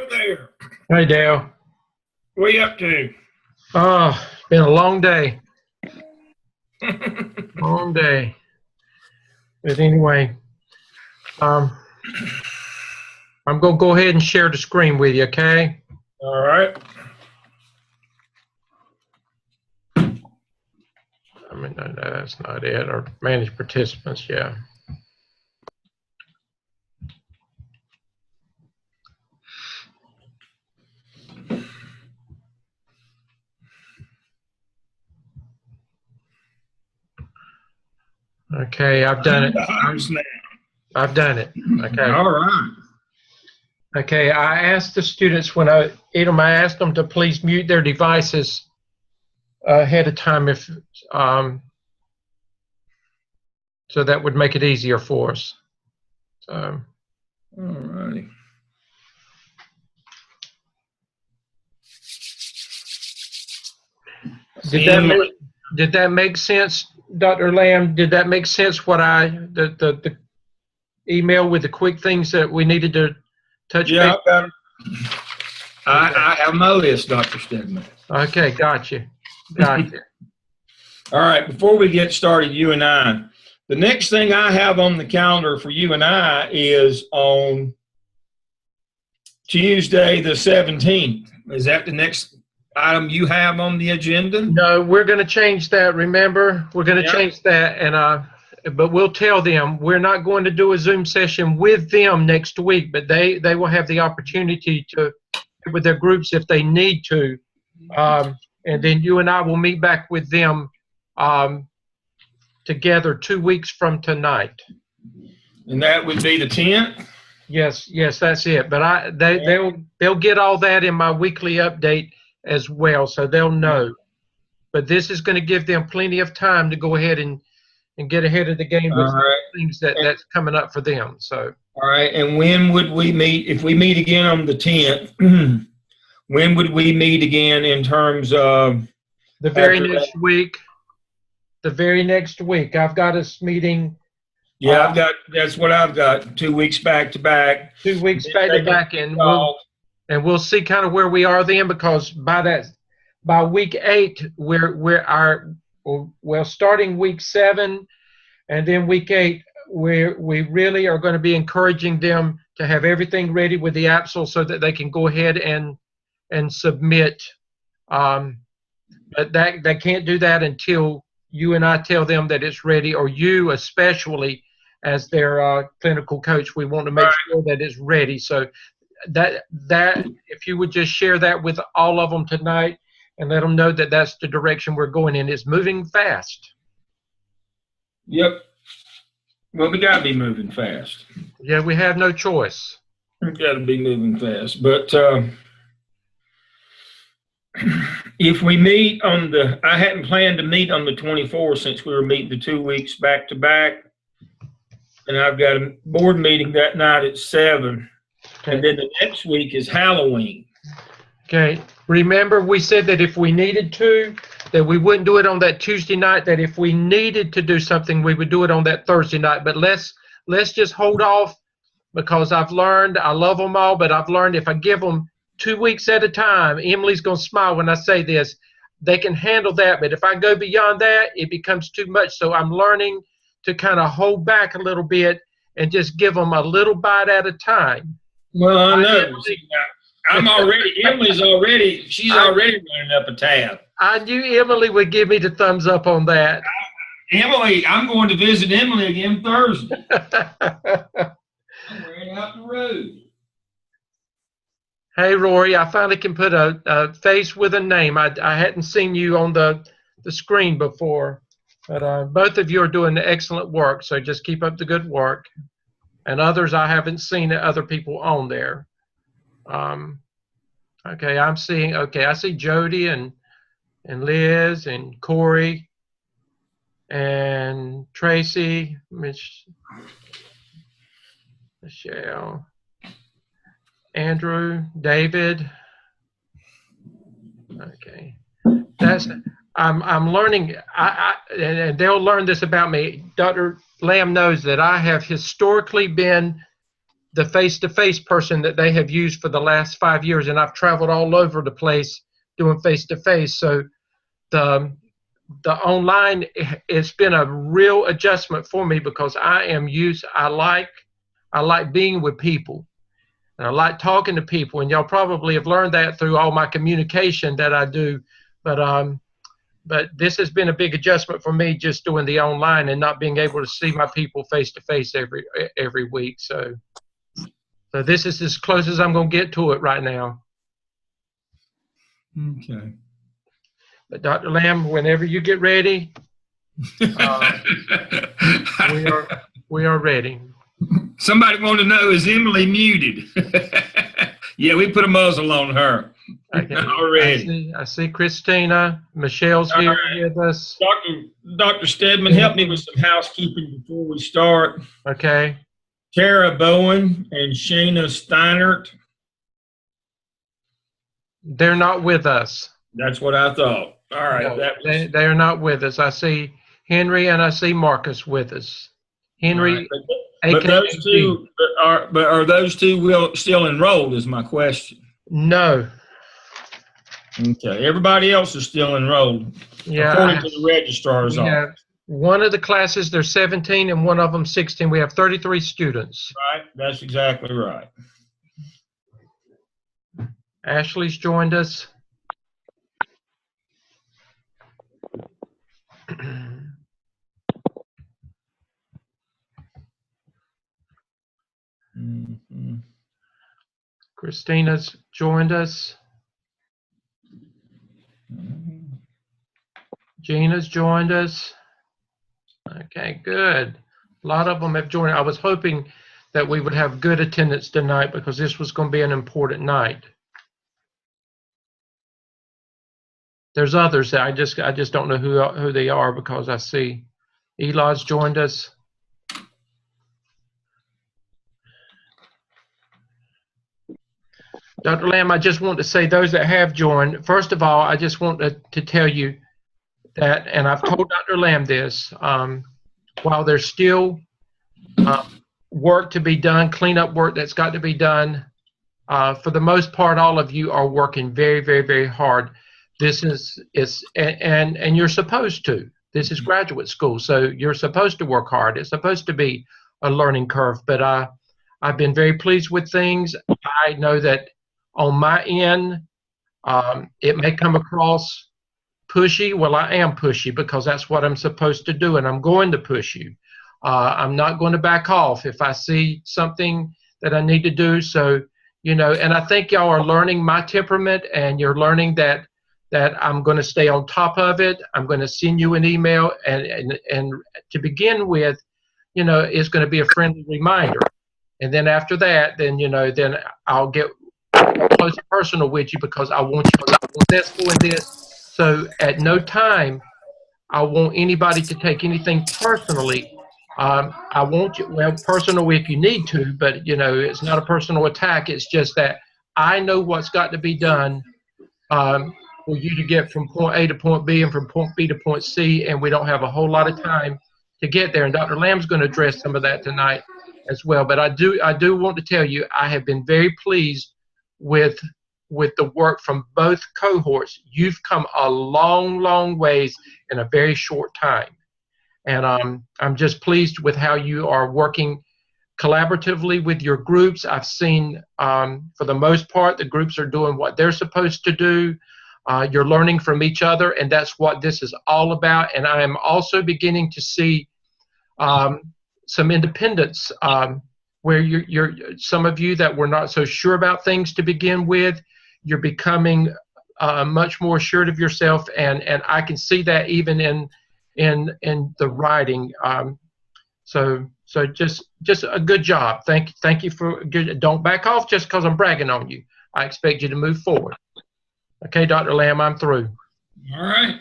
Hello there. Hey, Dale. What are you up to? Oh, it's been a long day. Long day. But anyway, um, I'm going to go ahead and share the screen with you, okay? All right. I mean, no, that's not it. Or manage participants, yeah. Okay, I've done it. I've done it. Okay. All right. Okay, I asked the students when I asked them to please mute their devices ahead of time if so that would make it easier for us. So. All righty. Did that make sense, Dr. Lamb? Did that make sense? What the email with the quick things that we needed to touch base? Yeah, I've got it. I have my list, Dr. Stedman. Okay, gotcha. Gotcha. All right, before we get started, you and I, the next thing I have on the calendar for you and I is on Tuesday the 17th. Is that the next item you have on the agenda? No, we're going to change that. Remember, we're going to change that, and but we'll tell them we're not going to do a Zoom session with them next week, but they will have the opportunity to with their groups if they need to, and then you and I will meet back with them together 2 weeks from tonight. And that would be the 10th? Yes, that's it. But they'll get all that in my weekly update as well, so they'll know. But this is going to give them plenty of time to go ahead and get ahead of the game with things that's coming up for them. So. All right, and when would we meet? If we meet again on the 10th, when would we meet again in terms of? The very next week. The very next week. I've got us meeting. Yeah, that's what I've got. 2 weeks back to back. 2 weeks back to back, and we'll see kind of where we are then, because by week 8 we're starting week 7, and then week 8 we really are going to be encouraging them to have everything ready with the APSL so that they can go ahead and submit. But they can't do that until you and I tell them that it's ready, or you especially as their clinical coach. We want to make sure that it's ready. So that if you would just share that with all of them tonight and let them know that that's the direction we're going in. It's moving fast. Yep. Well, we got to be moving fast. Yeah, we have no choice. We got to be moving fast. But if we meet on I hadn't planned to meet on the 24th since we were meeting the 2 weeks back to back. And I've got a board meeting that night at 7. Okay. And then the next week is Halloween. Okay. Remember, we said that if we needed to, that we wouldn't do it on that Tuesday night, that if we needed to do something, we would do it on that Thursday night. But let's just hold off, because I've learned, I love them all, but I've learned if I give them 2 weeks at a time, Emily's going to smile when I say this, they can handle that. But if I go beyond that, it becomes too much. So I'm learning to kind of hold back a little bit and just give them a little bite at a time. Well, I know. She's already running up a tab. I knew Emily would give me the thumbs up on that. Emily, I'm going to visit Emily again Thursday. I'm ready out the road. Hey, Rory, I finally can put a face with a name. I hadn't seen you on the screen before, but both of you are doing excellent work, so just keep up the good work. And others I haven't seen other people on there. Okay, I see Jody and Liz and Corey and Tracy, Michelle, Andrew, David. Okay, I'm learning. And they'll learn this about me. Dr. Lamb knows that I have historically been the face-to-face person that they have used for the last 5 years, and I've traveled all over the place doing face-to-face. So the online, it's been a real adjustment for me because I like being with people, and I like talking to people, and y'all probably have learned that through all my communication that I do. But this has been a big adjustment for me, just doing the online and not being able to see my people face to face every week. So this is as close as I'm going to get to it right now. Okay. But Dr. Lamb, whenever you get ready, we are ready. Somebody want to know, is Emily muted? Yeah, we put a muzzle on her. Okay. Already. I see Christina. Michelle's here with us. Dr. Stedman, help me with some housekeeping before we start. Okay. Tara Bowen and Shayna Steinert. They're not with us. That's what I thought. All right. No, they are not with us. I see Henry and I see Marcus with us. Henry. Right. But those two are those two still enrolled is my question. No. Okay. Everybody else is still enrolled. Yeah. According to the registrar's office. One of the classes, they're 17 and one of them 16. We have 33 students. Right. That's exactly right. Ashley's joined us. Mm-hmm. Christina's joined us. Gina's joined us. Okay, good. A lot of them have joined. I was hoping that we would have good attendance tonight because this was going to be an important night. There's others that I just don't know who they are because I see Eli's joined us. Dr. Lamb, I just want to say those that have joined, first of all, I just want to tell you that, and I've told Dr. Lamb this, while there's still work to be done, cleanup work that's got to be done, for the most part, all of you are working very, very, very hard. This and you're supposed to. This is graduate school, so you're supposed to work hard. It's supposed to be a learning curve, but I've been very pleased with things. I know that on my end, it may come across pushy. Well, I am pushy because that's what I'm supposed to do, and I'm going to push you. I'm not going to back off if I see something that I need to do. So, and I think y'all are learning my temperament, and you're learning that I'm going to stay on top of it. I'm going to send you an email, and to begin with, it's going to be a friendly reminder. And then after that, then I'll get close personal with you because I want you to do this and this. So at no time I want anybody to take anything personally. I want you, personal if you need to, but it's not a personal attack. It's just that I know what's got to be done for you to get from point A to point B and from point B to point C, and we don't have a whole lot of time to get there. And Dr. Lamb's going to address some of that tonight as well. But I do want to tell you, I have been very pleased with the work from both cohorts. You've come a long, long ways in a very short time. And I'm just pleased with how you are working collaboratively with your groups. I've seen, for the most part, the groups are doing what they're supposed to do. You're learning from each other, and that's what this is all about. And I am also beginning to see some independence where you're some of you that were not so sure about things to begin with, you're becoming much more assured of yourself, and I can see that even in the writing. So just a good job. Thank you for good. Don't back off just because I'm bragging on you. I expect you to move forward. Okay, Dr. Lamb, I'm through. All right.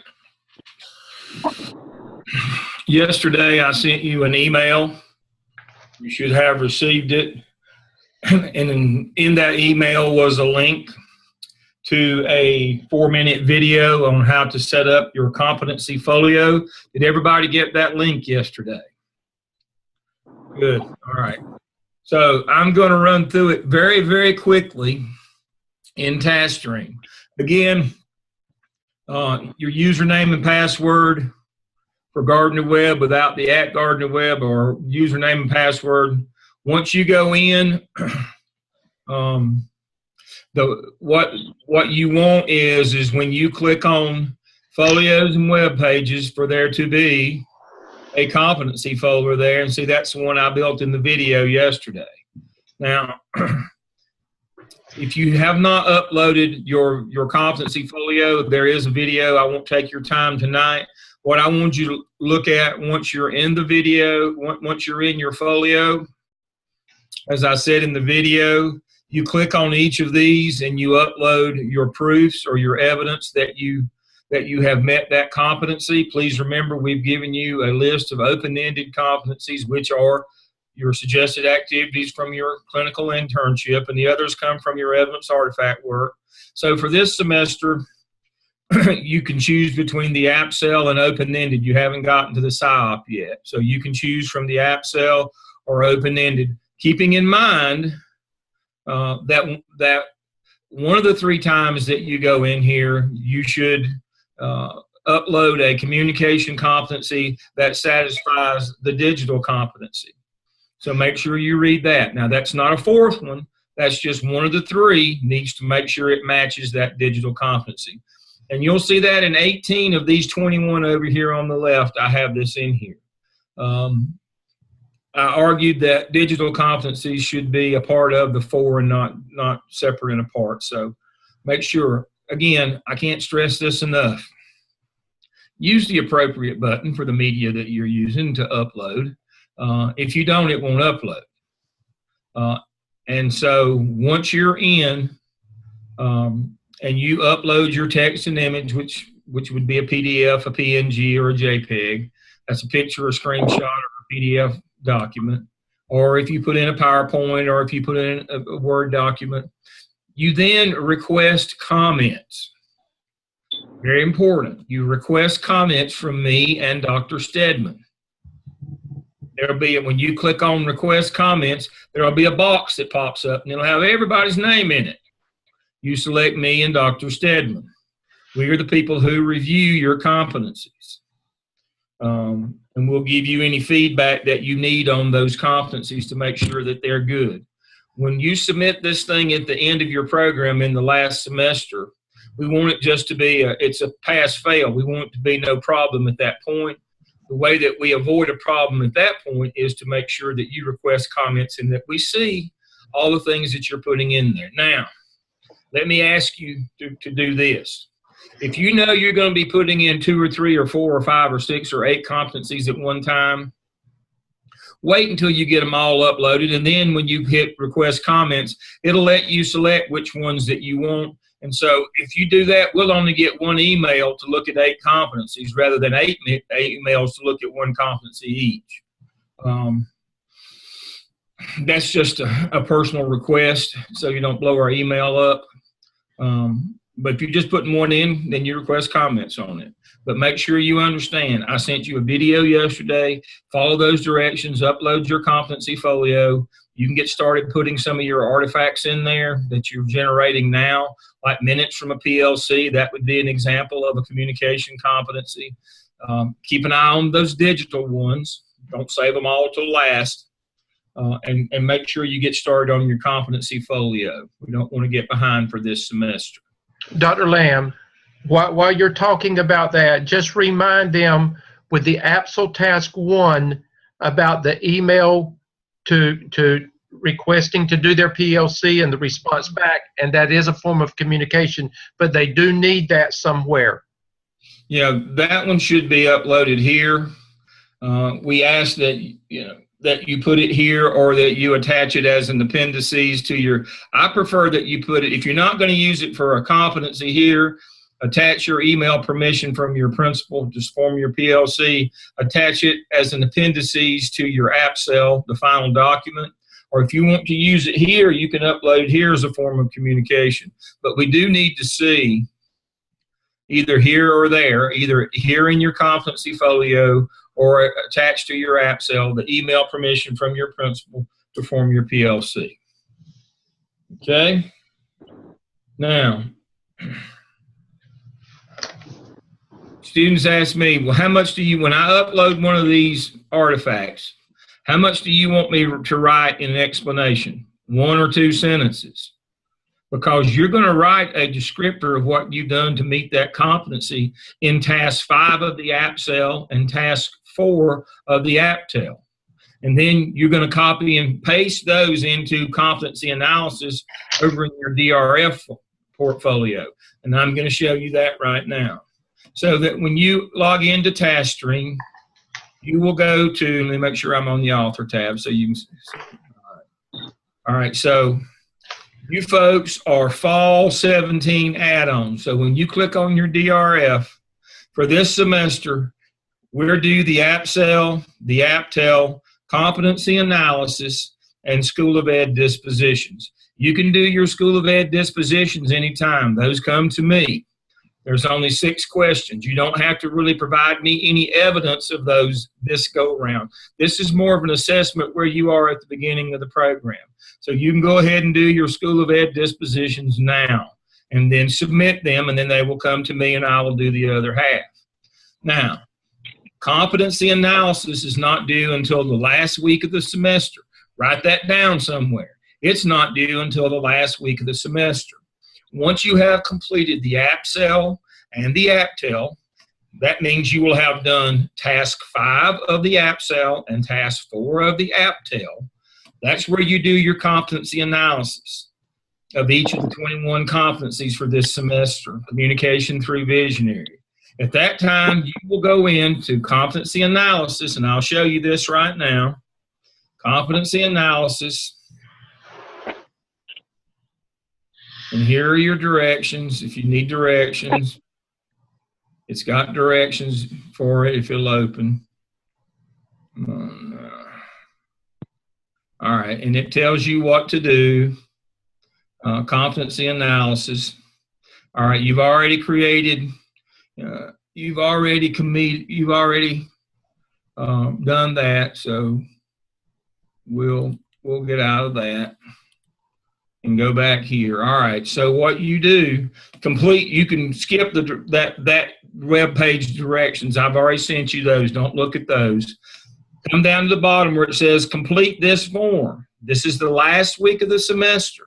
Yesterday, I sent you an email. You should have received it. And in that email was a link to a 4-minute video on how to set up your competency folio. Did everybody get that link yesterday? Good. All right. So I'm going to run through it very, very quickly in TaskStream. Again, your username and password for Gardner Webb without the @Gardner Webb, or username and password. Once you go in, what you want is when you click on folios and web pages for there to be a competency folder there, and see that's the one I built in the video yesterday. Now, if you have not uploaded your competency folio, there is a video. I won't take your time tonight. What I want you to look at once you're in the video, once you're in your folio, as I said in the video, you click on each of these and you upload your proofs or your evidence that you have met that competency. Please remember, we've given you a list of open-ended competencies, which are your suggested activities from your clinical internship, and the others come from your evidence artifact work. So for this semester, you can choose between the app cell and open-ended. You haven't gotten to the PSYOP yet. So you can choose from the app cell or open-ended, keeping in mind that one of the 3 times that you go in here, you should upload a communication competency that satisfies the digital competency. So make sure you read that. Now, that's not a 4th one. That's just one of the 3 needs to make sure it matches that digital competency. And you'll see that in 18 of these 21 over here on the left, I have this in here. I argued that digital competencies should be a part of the 4 and not separate and apart. So make sure, again, I can't stress this enough. Use the appropriate button for the media that you're using to upload. If you don't, it won't upload. And so once you're in, and you upload your text and image, which would be a PDF, a PNG, or a JPEG. That's a picture, a screenshot, or a PDF document. Or if you put in a PowerPoint, or if you put in a Word document, you then request comments. Very important. You request comments from me and Dr. Stedman. There'll be, when you click on request comments, there'll be a box that pops up, and it'll have everybody's name in it. You select me and Dr. Stedman. We are the people who review your competencies. And we'll give you any feedback that you need on those competencies to make sure that they're good. When you submit this thing at the end of your program in the last semester, we want it just to be it's a pass-fail. We want it to be no problem at that point. The way that we avoid a problem at that point is to make sure that you request comments and that we see all the things that you're putting in there. Now, let me ask you to do this. If you know you're going to be putting in 2 or 3 or 4 or 5 or 6 or 8 competencies at one time, wait until you get them all uploaded, and then when you hit request comments, it'll let you select which ones that you want. And so if you do that, we'll only get 1 email to look at 8 competencies rather than 8 emails to look at 1 competency each. That's just a personal request, so you don't blow our email up. But if you're just putting 1 in, then you request comments on it. But make sure you understand, I sent you a video yesterday. Follow those directions, upload your competency folio. You can get started putting some of your artifacts in there that you're generating now, like minutes from a PLC. That would be an example of a communication competency. Keep an eye on those digital ones. Don't save them all till last. And make sure you get started on your competency folio. We don't want to get behind for this semester. Dr. Lamb, while you're talking about that, just remind them with the APSL Task 1 about the email to requesting to do their PLC and the response back, and that is a form of communication, but they do need that somewhere. Yeah, that one should be uploaded here. We ask that that you put it here, or that you attach it as an appendices to your. I prefer that you put it, if you're not going to use it for a competency here, attach your email permission from your principal, just form your PLC, attach it as an appendices to your app cell, the final document. Or if you want to use it here, you can upload it here as a form of communication. But we do need to see either here or there, either here in your competency folio or attached to your app cell, the email permission from your principal perform your PLC. Okay? Now, students ask me, well, how much do you, when I upload one of these artifacts, how much do you want me to write in an explanation? 1 or 2 sentences. Because you're going to write a descriptor of what you've done to meet that competency in task 5 of the app cell and task 4 of the app tail. And then you're going to copy and paste those into competency analysis over in your DRF portfolio. And I'm going to show you that right now. So that when you log into TaskStream, you will go to, let me make sure I'm on the author tab so you can see. All right, so you folks are fall 17 add-ons. So when you click on your DRF for this semester, we're due the app cell, the app tail, competency analysis, and School of Ed dispositions. You can do your School of Ed dispositions anytime. Those come to me. There's only 6 questions. You don't have to really provide me any evidence of those this go around. This is more of an assessment where you are at the beginning of the program. So you can go ahead and do your School of Ed dispositions now and then submit them, and then they will come to me and I will do the other half. Now, competency analysis is not due until the last week of the semester. Write that down somewhere. It's not due until the last week of the semester. Once you have completed the app cell and the app tail, that means you will have done task 5 of the app cell and task 4 of the app tail. That's where you do your competency analysis of each of the 21 competencies for this semester, communication through visionary. At that time, you will go into competency analysis, and I'll show you this right now. Competency analysis. And here are your directions. If you need directions, it's got directions for it if it'll open. All right, and it tells you what to do. Competency analysis. All right, you've already created. You've already done that. So we'll get out of that and go back here. All right. So what you do, you can skip that web page directions. I've already sent you those. Don't look at those. Come down to the bottom where it says complete this form. This is the last week of the semester.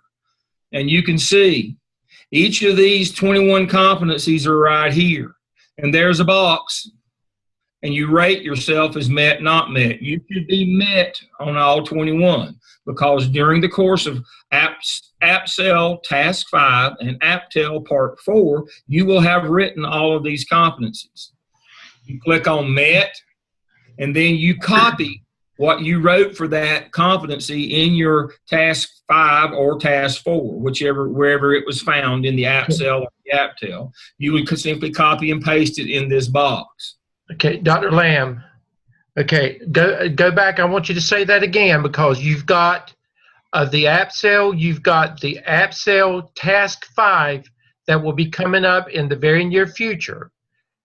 And you can see each of these 21 competencies are right here. And there's a box. And you rate yourself as met, not met. You should be met on all 21 because during the course of app cell task 5 and app tail part 4, you will have written all of these competencies. You click on met, and then you copy what you wrote for that competency in your task 5 or task 4, wherever it was found in the app cell or the app tail. You would simply copy and paste it in this box. Okay, Dr. Lamb. Okay, go back. I want you to say that again because you've got the app cell. You've got the app cell task 5 that will be coming up in the very near future.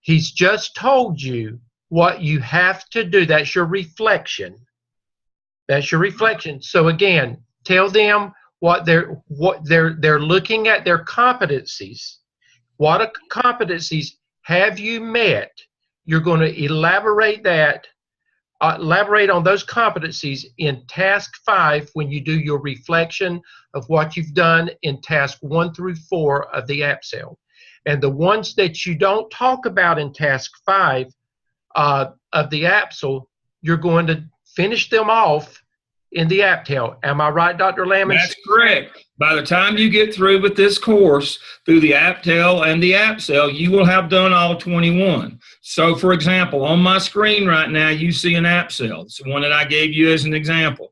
He's just told you what you have to do. That's your reflection. That's your reflection. So again, tell them what they're looking at, their competencies. What competencies have you met? You're going to elaborate on those competencies in task 5 when you do your reflection of what you've done in task 1 through 4 of the app cell. And the ones that you don't talk about in task 5 of the app cell, you're going to finish them off in the app tail. Am I right, Dr. Lamb? That's correct. By the time you get through with this course through the app tail and the app cell, you will have done all 21. So, for example, on my screen right now, you see an app cell. It's the one that I gave you as an example.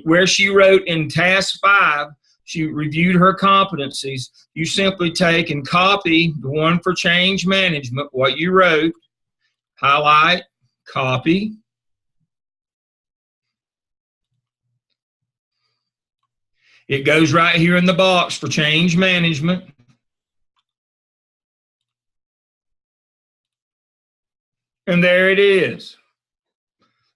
Where she wrote in task 5, she reviewed her competencies. You simply take and copy the one for change management, what you wrote, highlight, copy. It goes right here in the box for change management. And there it is.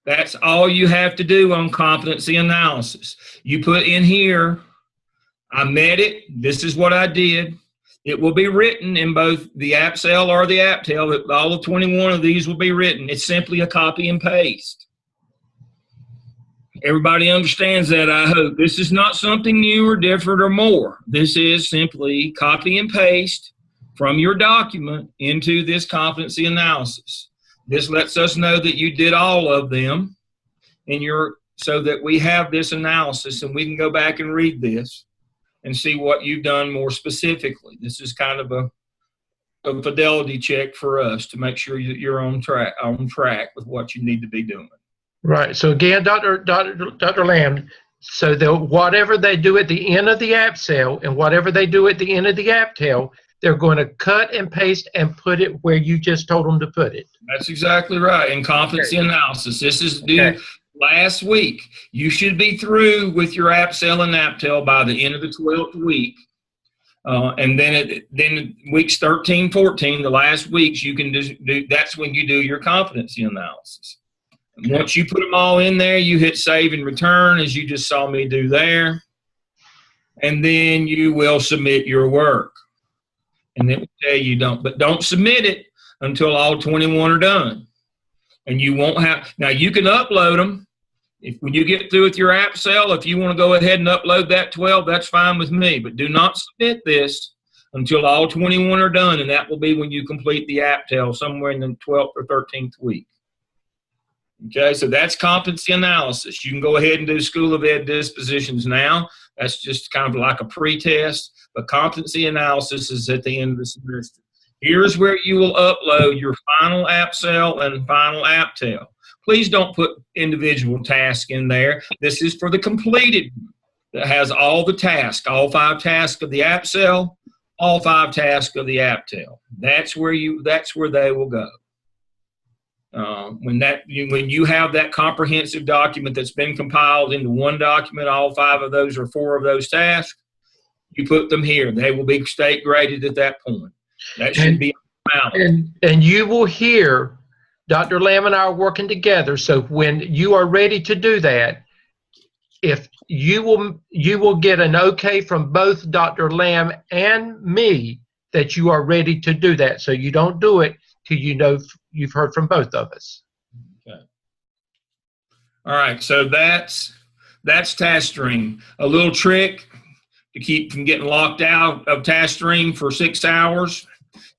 That's all you have to do on competency analysis. You put in here, I met it, this is what I did. It will be written in both the AppSell or the AppTel. All of 21 of these will be written. It's simply a copy and paste. Everybody understands that, I hope. This is not something new or different or more. This is simply copy and paste from your document into this competency analysis. This lets us know that you did all of them, and so that we have this analysis and we can go back and read this and see what you've done more specifically. This is kind of a fidelity check for us to make sure that you're on track with what you need to be doing. Right. So again, Dr. Lamb, so whatever they do at the end of the AppSell and whatever they do at the end of the AppTel, they're going to cut and paste and put it where you just told them to put it. That's exactly right. In competency analysis, this is due last week. You should be through with your AppSell and AppTel by the end of the 12th week. And then weeks 13, 14, the last weeks, you can do, that's when you do your competency analysis. And once you put them all in there, you hit save and return, as you just saw me do there. And then you will submit your work. And it will tell you don't submit it until all 21 are done. And you won't have, now you can upload them. When you get through with your AppSell, if you want to go ahead and upload that 12, that's fine with me. But do not submit this until all 21 are done, and that will be when you complete the AppTel somewhere in the 12th or 13th week. Okay, so that's competency analysis. You can go ahead and do School of Ed dispositions now. That's just kind of like a pre-test, but competency analysis is at the end of the semester. Here's where you will upload your final AppSell and final AppTel. Please don't put individual tasks in there. This is for the completed that has all the tasks, all 5 tasks of the AppSell, all 5 tasks of the AppTel. That's where they will go. When you have that comprehensive document that's been compiled into one document, all 5 of those or 4 of those tasks, you put them here. They will be state graded at that point. That should be balance. And you will hear Dr. Lamb and I are working together. So when you are ready to do that, if you will get an okay from both Dr. Lamb and me that you are ready to do that. So you don't do it till you know you've heard from both of us. Okay. All right. So that's TaskStream. A little trick to keep from getting locked out of TaskStream for 6 hours.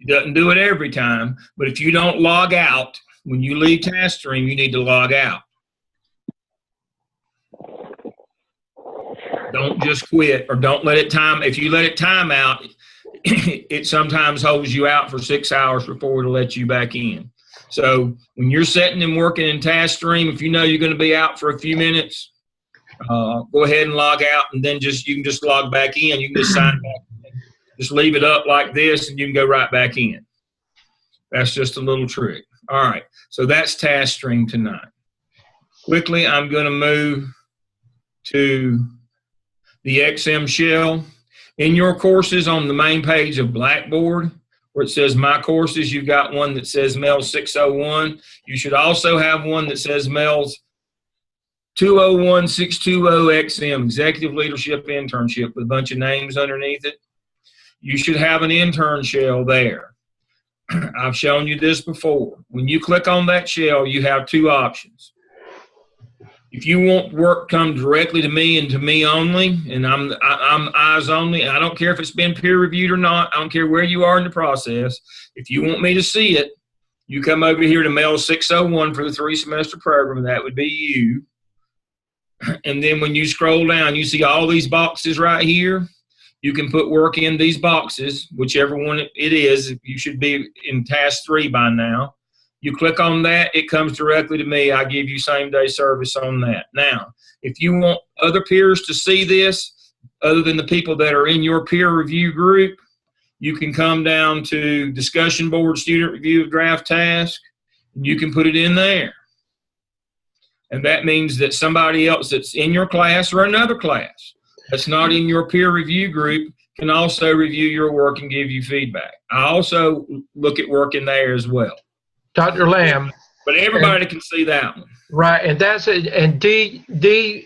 It doesn't do it every time, but if you don't log out, when you leave TaskStream, you need to log out. Don't just quit, or don't let it time. If you let it time out, it sometimes holds you out for 6 hours before it'll let you back in. So when you're sitting and working in TaskStream, if you know you're going to be out for a few minutes, go ahead and log out, and then you can just log back in. You can just sign back in. Just leave it up like this, and you can go right back in. That's just a little trick. All right, so that's TaskStream tonight. Quickly, I'm going to move to the XM shell. In your courses on the main page of Blackboard, where it says My Courses, you've got one that says MELS 601. You should also have one that says MELS 201620 XM, Executive Leadership Internship, with a bunch of names underneath it. You should have an intern shell there. I've shown you this before. When you click on that shell, you have 2 options. If you want work come directly to me and to me only, and I'm eyes only, I don't care if it's been peer reviewed or not, I don't care where you are in the process. If you want me to see it, you come over here to MELS 601 for the 3-semester program, and that would be you. And then when you scroll down, you see all these boxes right here. You can put work in these boxes, whichever one it is. You should be in task 3 by now. You click on that, it comes directly to me. I give you same-day service on that. Now, if you want other peers to see this, other than the people that are in your peer review group, you can come down to discussion board, student review of draft task, and you can put it in there. And that means that somebody else that's in your class or another class that's not in your peer review group can also review your work and give you feedback. I also look at work in there as well. Dr. Lamb, But everybody can see that one. Right, and that's it. And D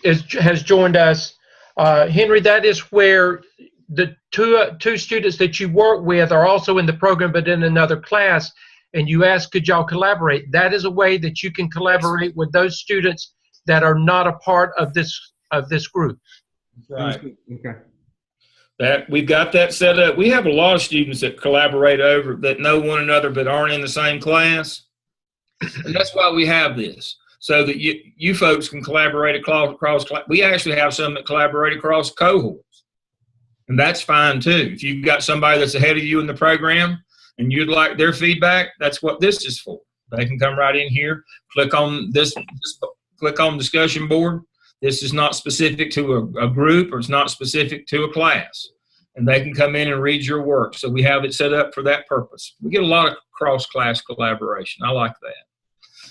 has joined us. Henry, that is where the two students that you work with are also in the program, but in another class. And you asked, could y'all collaborate? That is a way that you can collaborate with those students that are not a part of this group. Right. Okay. We've got that set up. We have a lot of students that collaborate that know one another but aren't in the same class. And that's why we have this, so that you folks can collaborate across. We actually have some that collaborate across cohorts, and that's fine too. If you've got somebody that's ahead of you in the program and you'd like their feedback, that's what this is for. They can come right in here, click on this click on discussion board. This is not specific to a group, or it's not specific to a class, and they can come in and read your work. So we have it set up for that purpose. We get a lot of cross-class collaboration. I like that.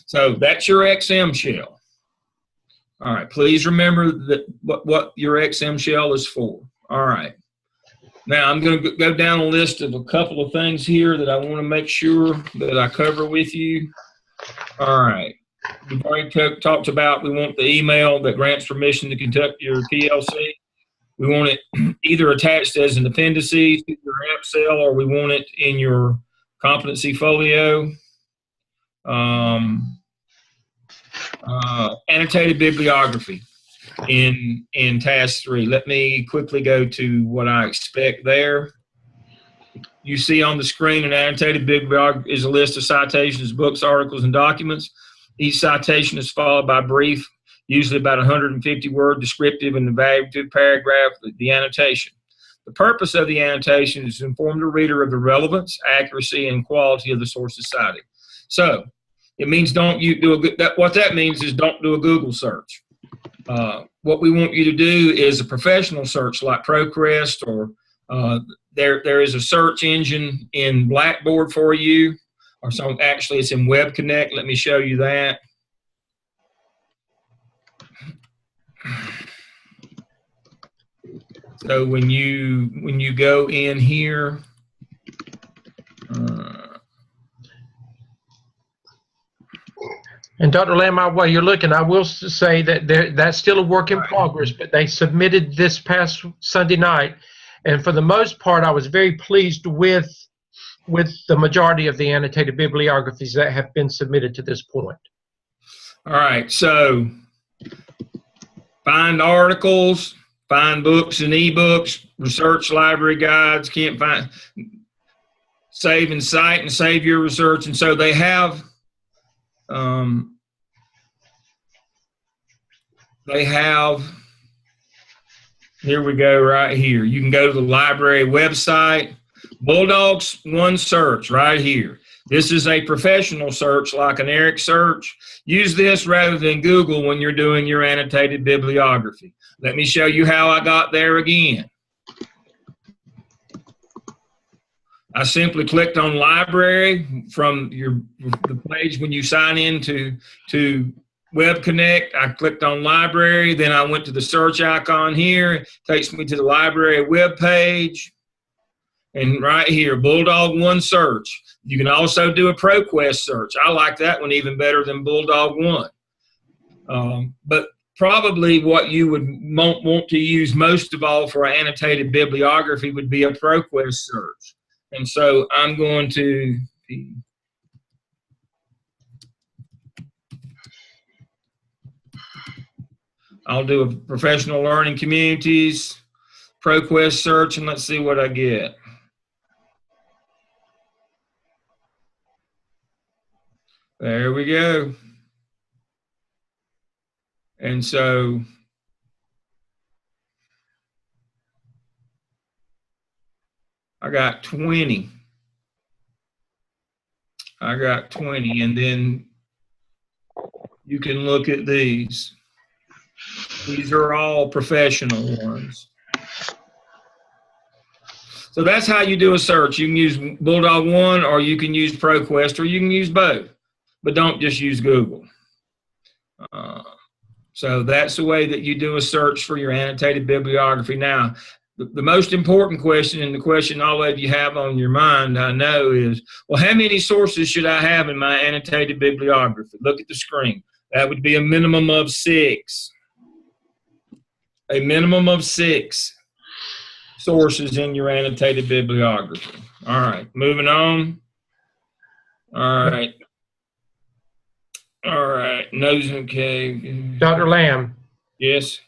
So that's your XM shell. All right, please remember that what your XM shell is for. All right. Now I'm going to go down a list of a couple of things here that I want to make sure that I cover with you. All right. We've already talked about we want the email that grants permission to conduct your PLC. We want it either attached as an appendices to your app cell, or we want it in your competency folio. Annotated bibliography in task 3. Let me quickly go to what I expect there. You see on the screen an annotated bibliography is a list of citations, books, articles, and documents. Each citation is followed by a brief, usually about 150-word descriptive and evaluative paragraph with the annotation. The purpose of the annotation is to inform the reader of the relevance, accuracy, and quality of the sources cited. So it means what that means is don't do a Google search. What we want you to do is a professional search like ProQuest, or there is a search engine in Blackboard for you, or some, actually it's in Web Connect. Let me show you that. So when you go in here, and Dr. Lamb, while you're looking, I will say that that's still a work in progress, but they submitted this past Sunday night, and for the most part, I was very pleased with the majority of the annotated bibliographies that have been submitted to this point. All right, so find articles, find books and ebooks, research library guides, can't find, save and cite and save your research. And so they have, here we go right here. You can go to the library website, Bulldog's One Search right here. This is a professional search like an Eric search. Use this rather than Google when you're doing your annotated bibliography. Let me show you how I got there again. I simply clicked on library from the page when you sign in to Web Connect. I clicked on library, then I went to the search icon here. It takes me to the library web page. And right here, Bulldog One Search. You can also do a ProQuest search. I like that one even better than Bulldog One. But probably what you would want to use most of all for annotated bibliography would be a ProQuest search. And so I'm going to I'll do a professional learning communities, ProQuest search, and let's see what I get. There we go. And so I got 20. I got 20, and then you can look at these. These are all professional ones. So that's how you do a search. You can use Bulldog One, or you can use ProQuest, or you can use both. But don't just use Google. So that's the way that you do a search for your annotated bibliography. Now, the most important question, and the question all of you have on your mind, I know, is, well, how many sources should I have in my annotated bibliography? Look at the screen. That would be a minimum of 6. A minimum of 6 sources in your annotated bibliography. All right, moving on. All right. All right. Nose, okay. Dr. Lamb, Yes.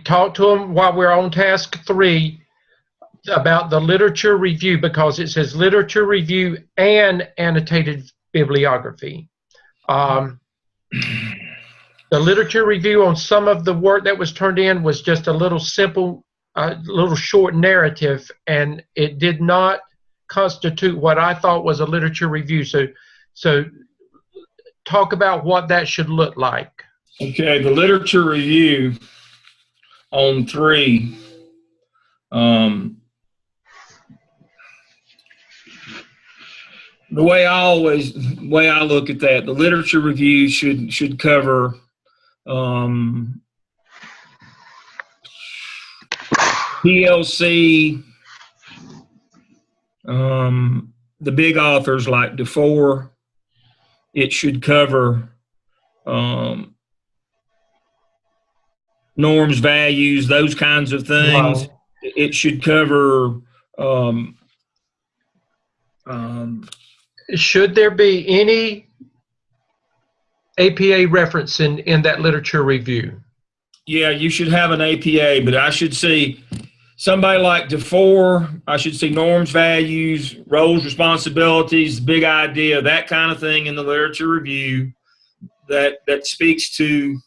talk to them while we're on task 3 about the literature review, because it says literature review and annotated bibliography. The literature review on some of the work that was turned in was just a little simple, little short narrative, and it did not constitute what I thought was a literature review. So talk about what that should look like. Okay, the literature review on 3. The way I look at that, the literature review should cover PLC, the big authors like DeFore. It should cover norms, values, those kinds of things. Wow. It should cover should there be any APA reference in that literature review? Yeah, you should have an APA, but I should see somebody like DeFore. I should see norms, values, roles, responsibilities, big idea, that kind of thing in the literature review that speaks to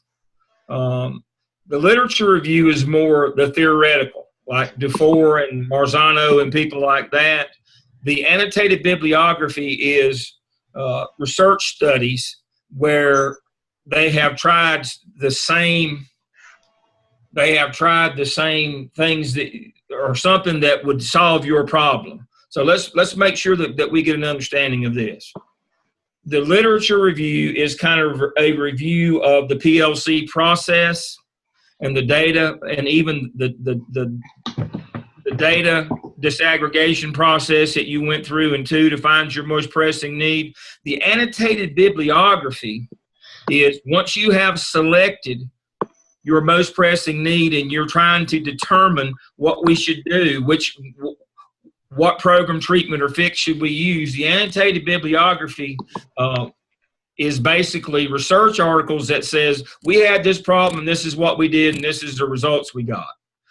the literature review is more the theoretical, like DeFore and Marzano and people like that. The annotated bibliography is research studies where they have tried the same things that or something that would solve your problem. So let's make sure that we get an understanding of this. The literature review is kind of a review of the PLC process and the data, and even the data disaggregation process that you went through in 2 to find your most pressing need. The annotated bibliography is once you have selected your most pressing need and you're trying to determine what we should do, what program, treatment, or fix should we use, the annotated bibliography is basically research articles that says we had this problem, this is what we did, and this is the results we got.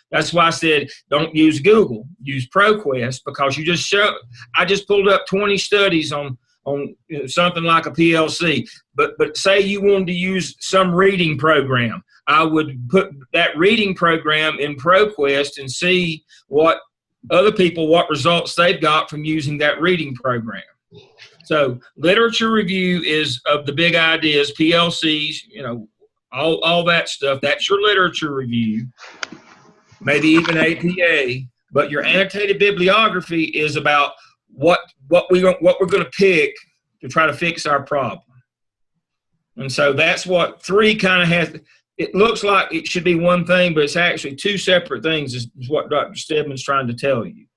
That's why I said don't use Google, use ProQuest, because I just pulled up 20 studies on something like a PLC. But say you wanted to use some reading program, I would put that reading program in ProQuest and see what results they've got from using that reading program. So literature review is of the big ideas, PLCs, all that stuff. That's your literature review, maybe even APA. But your annotated bibliography is about what we're going to pick to try to fix our problem. And so that's what 3 kind of has. It looks like it should be one thing, but it's actually 2 separate things is what Dr. Stedman's trying to tell you.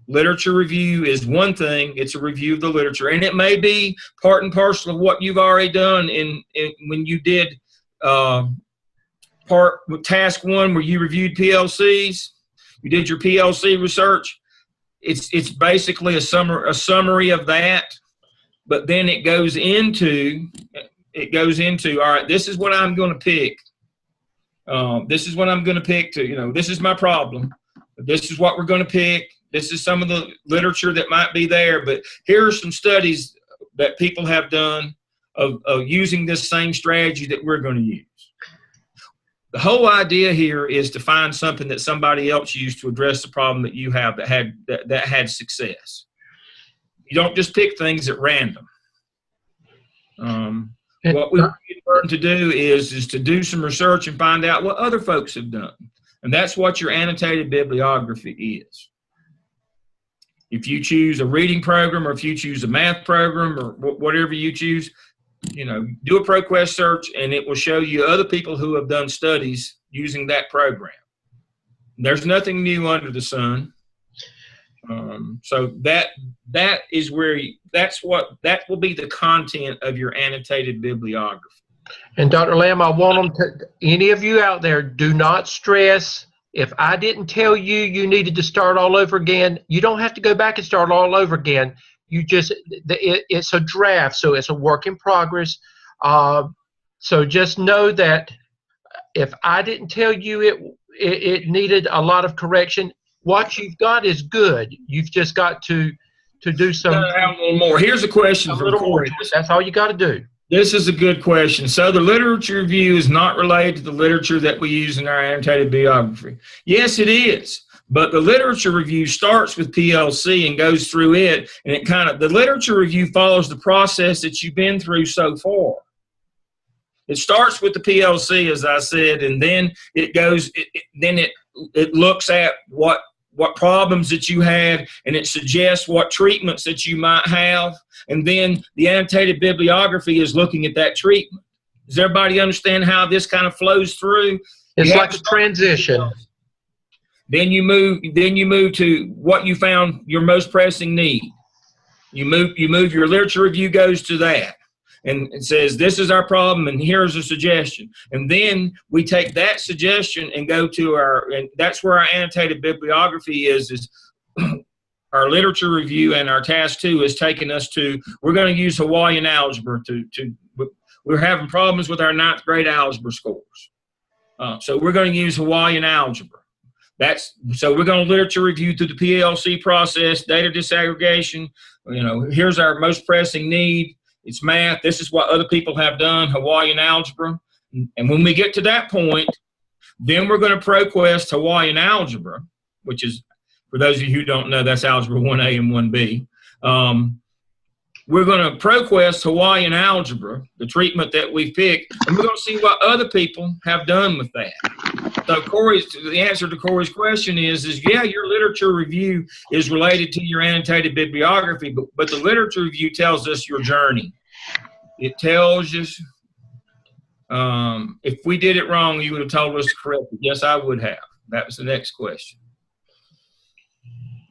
Literature review is one thing. It's a review of the literature. And it may be part and parcel of what you've already done when you did task 1 where you reviewed PLCs. You did your PLC research. It's basically a summary of that. But then it goes into, all right, this is what I'm going to pick. This is what I'm going to pick this is my problem. This is what we're going to pick. This is some of the literature that might be there, but here are some studies that people have done of using this same strategy that we're going to use. The whole idea here is to find something that somebody else used to address the problem that you have that had success. You don't just pick things at random. What we learn to do is to do some research and find out what other folks have done. And that's what your annotated bibliography is. If you choose a reading program or if you choose a math program or whatever you choose, do a ProQuest search and it will show you other people who have done studies using that program. There's nothing new under the sun. So that is where that will be the content of your annotated bibliography. And Dr. Lamb, I want them to, any of you out there, do not stress. If I didn't tell you you needed to start all over again, you don't have to go back and start all over again. You just, it's a draft, so it's a work in progress. So just know that if I didn't tell you it needed a lot of correction, what you've got is good. You've just got to do some. A little more. Here's a question from Corey. That's all you got to do. This is a good question. So the literature review is not related to the literature that we use in our annotated bibliography. Yes, it is. But the literature review starts with PLC and goes through it, and the literature review follows the process that you've been through so far. It starts with the PLC, as I said, and then it goes. It looks at what problems that you have, and it suggests what treatments that you might have, and then the annotated bibliography is looking at that treatment. Does everybody understand how this kind of flows through? It's like a transition. Then you move to what you found your most pressing need. You move your literature review goes to that. And it says, this is our problem, and here's a suggestion. And then we take that suggestion and go to and that's where our annotated bibliography is our literature review, and our task 2 is taking us to, we're going to use Hawaiian algebra we're having problems with our 9th grade algebra scores. So we're going to use Hawaiian algebra. So we're going to literature review through the PLC process, data disaggregation. Here's our most pressing need. It's math. This is what other people have done, Hawaiian algebra. And when we get to that point, then we're going to ProQuest Hawaiian algebra, which is, for those of you who don't know, that's algebra 1A and 1B. We're going to ProQuest Hawaiian algebra, the treatment that we picked, and we're going to see what other people have done with that. So the answer to Corey's question is yeah, your literature review is related to your annotated bibliography, but the literature review tells us your journey. It tells us, if we did it wrong, you would have told us to correct it. Yes, I would have. That was the next question.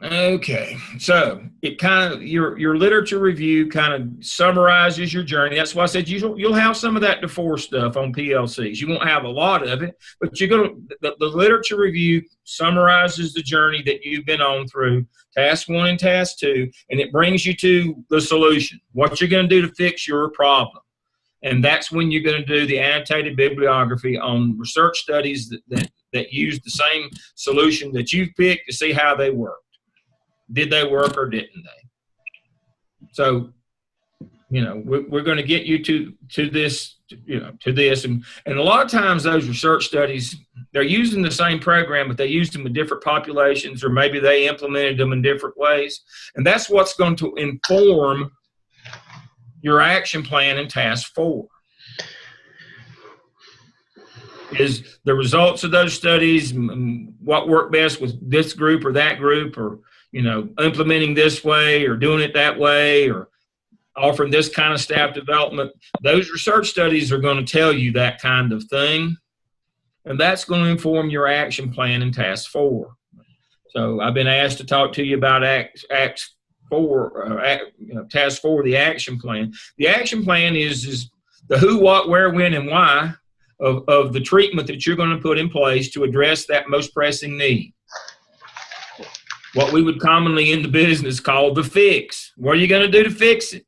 Okay, so it your literature review kind of summarizes your journey. That's why I said you'll have some of that DeForest stuff on PLCs. You won't have a lot of it, but the literature review summarizes the journey that you've been on through task 1 and task 2, and it brings you to the solution, what you're going to do to fix your problem. And that's when you're going to do the annotated bibliography on research studies that use the same solution that you've picked to see how they work. Did they work or didn't they? So, we're going to get you to this, and a lot of times those research studies, they're using the same program, but they used them in different populations, or maybe they implemented them in different ways. And that's what's going to inform your action plan in task 4. Is the results of those studies, what worked best with this group or that group, or implementing this way or doing it that way, or offering this kind of staff development. Those research studies are going to tell you that kind of thing, and that's going to inform your action plan in task 4. So I've been asked to talk to you about task 4, the action plan. The action plan is the who, what, where, when, and why of the treatment that you're going to put in place to address that most pressing need. What we would commonly in the business call the fix. What are you going to do to fix it?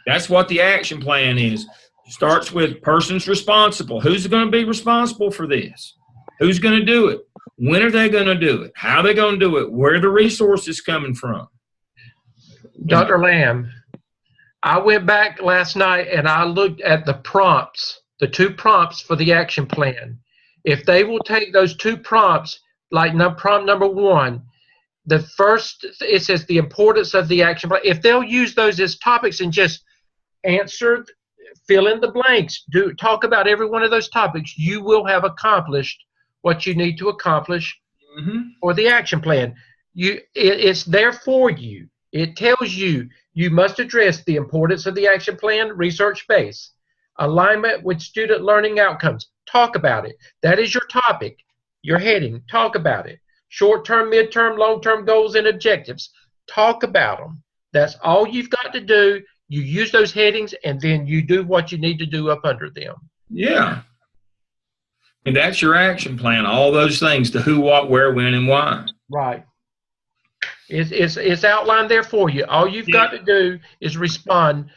That's what the action plan is. It starts with persons responsible. Who's going to be responsible for this? Who's going to do it? When are they going to do it? How are they going to do it? Where are the resources coming from? Dr. Lamb, I went back last night and I looked at the prompts, the 2 prompts for the action plan. If they will take those 2 prompts, like prompt number 1, the first, it says the importance of the action plan. If they'll use those as topics and just answer, fill in the blanks, talk about every one of those topics, you will have accomplished what you need to accomplish for the action plan. It's there for you. It tells you you must address the importance of the action plan, research base, alignment with student learning outcomes. Talk about it. That is your topic. your heading. Talk about it. Short-term, mid-term, long-term goals and objectives. Talk about them. That's all you've got to do. You use those headings, and then you do what you need to do up under them. Yeah. And that's your action plan, all those things, the who, what, where, when, and why. Right. It's outlined there for you. All you've got to do is respond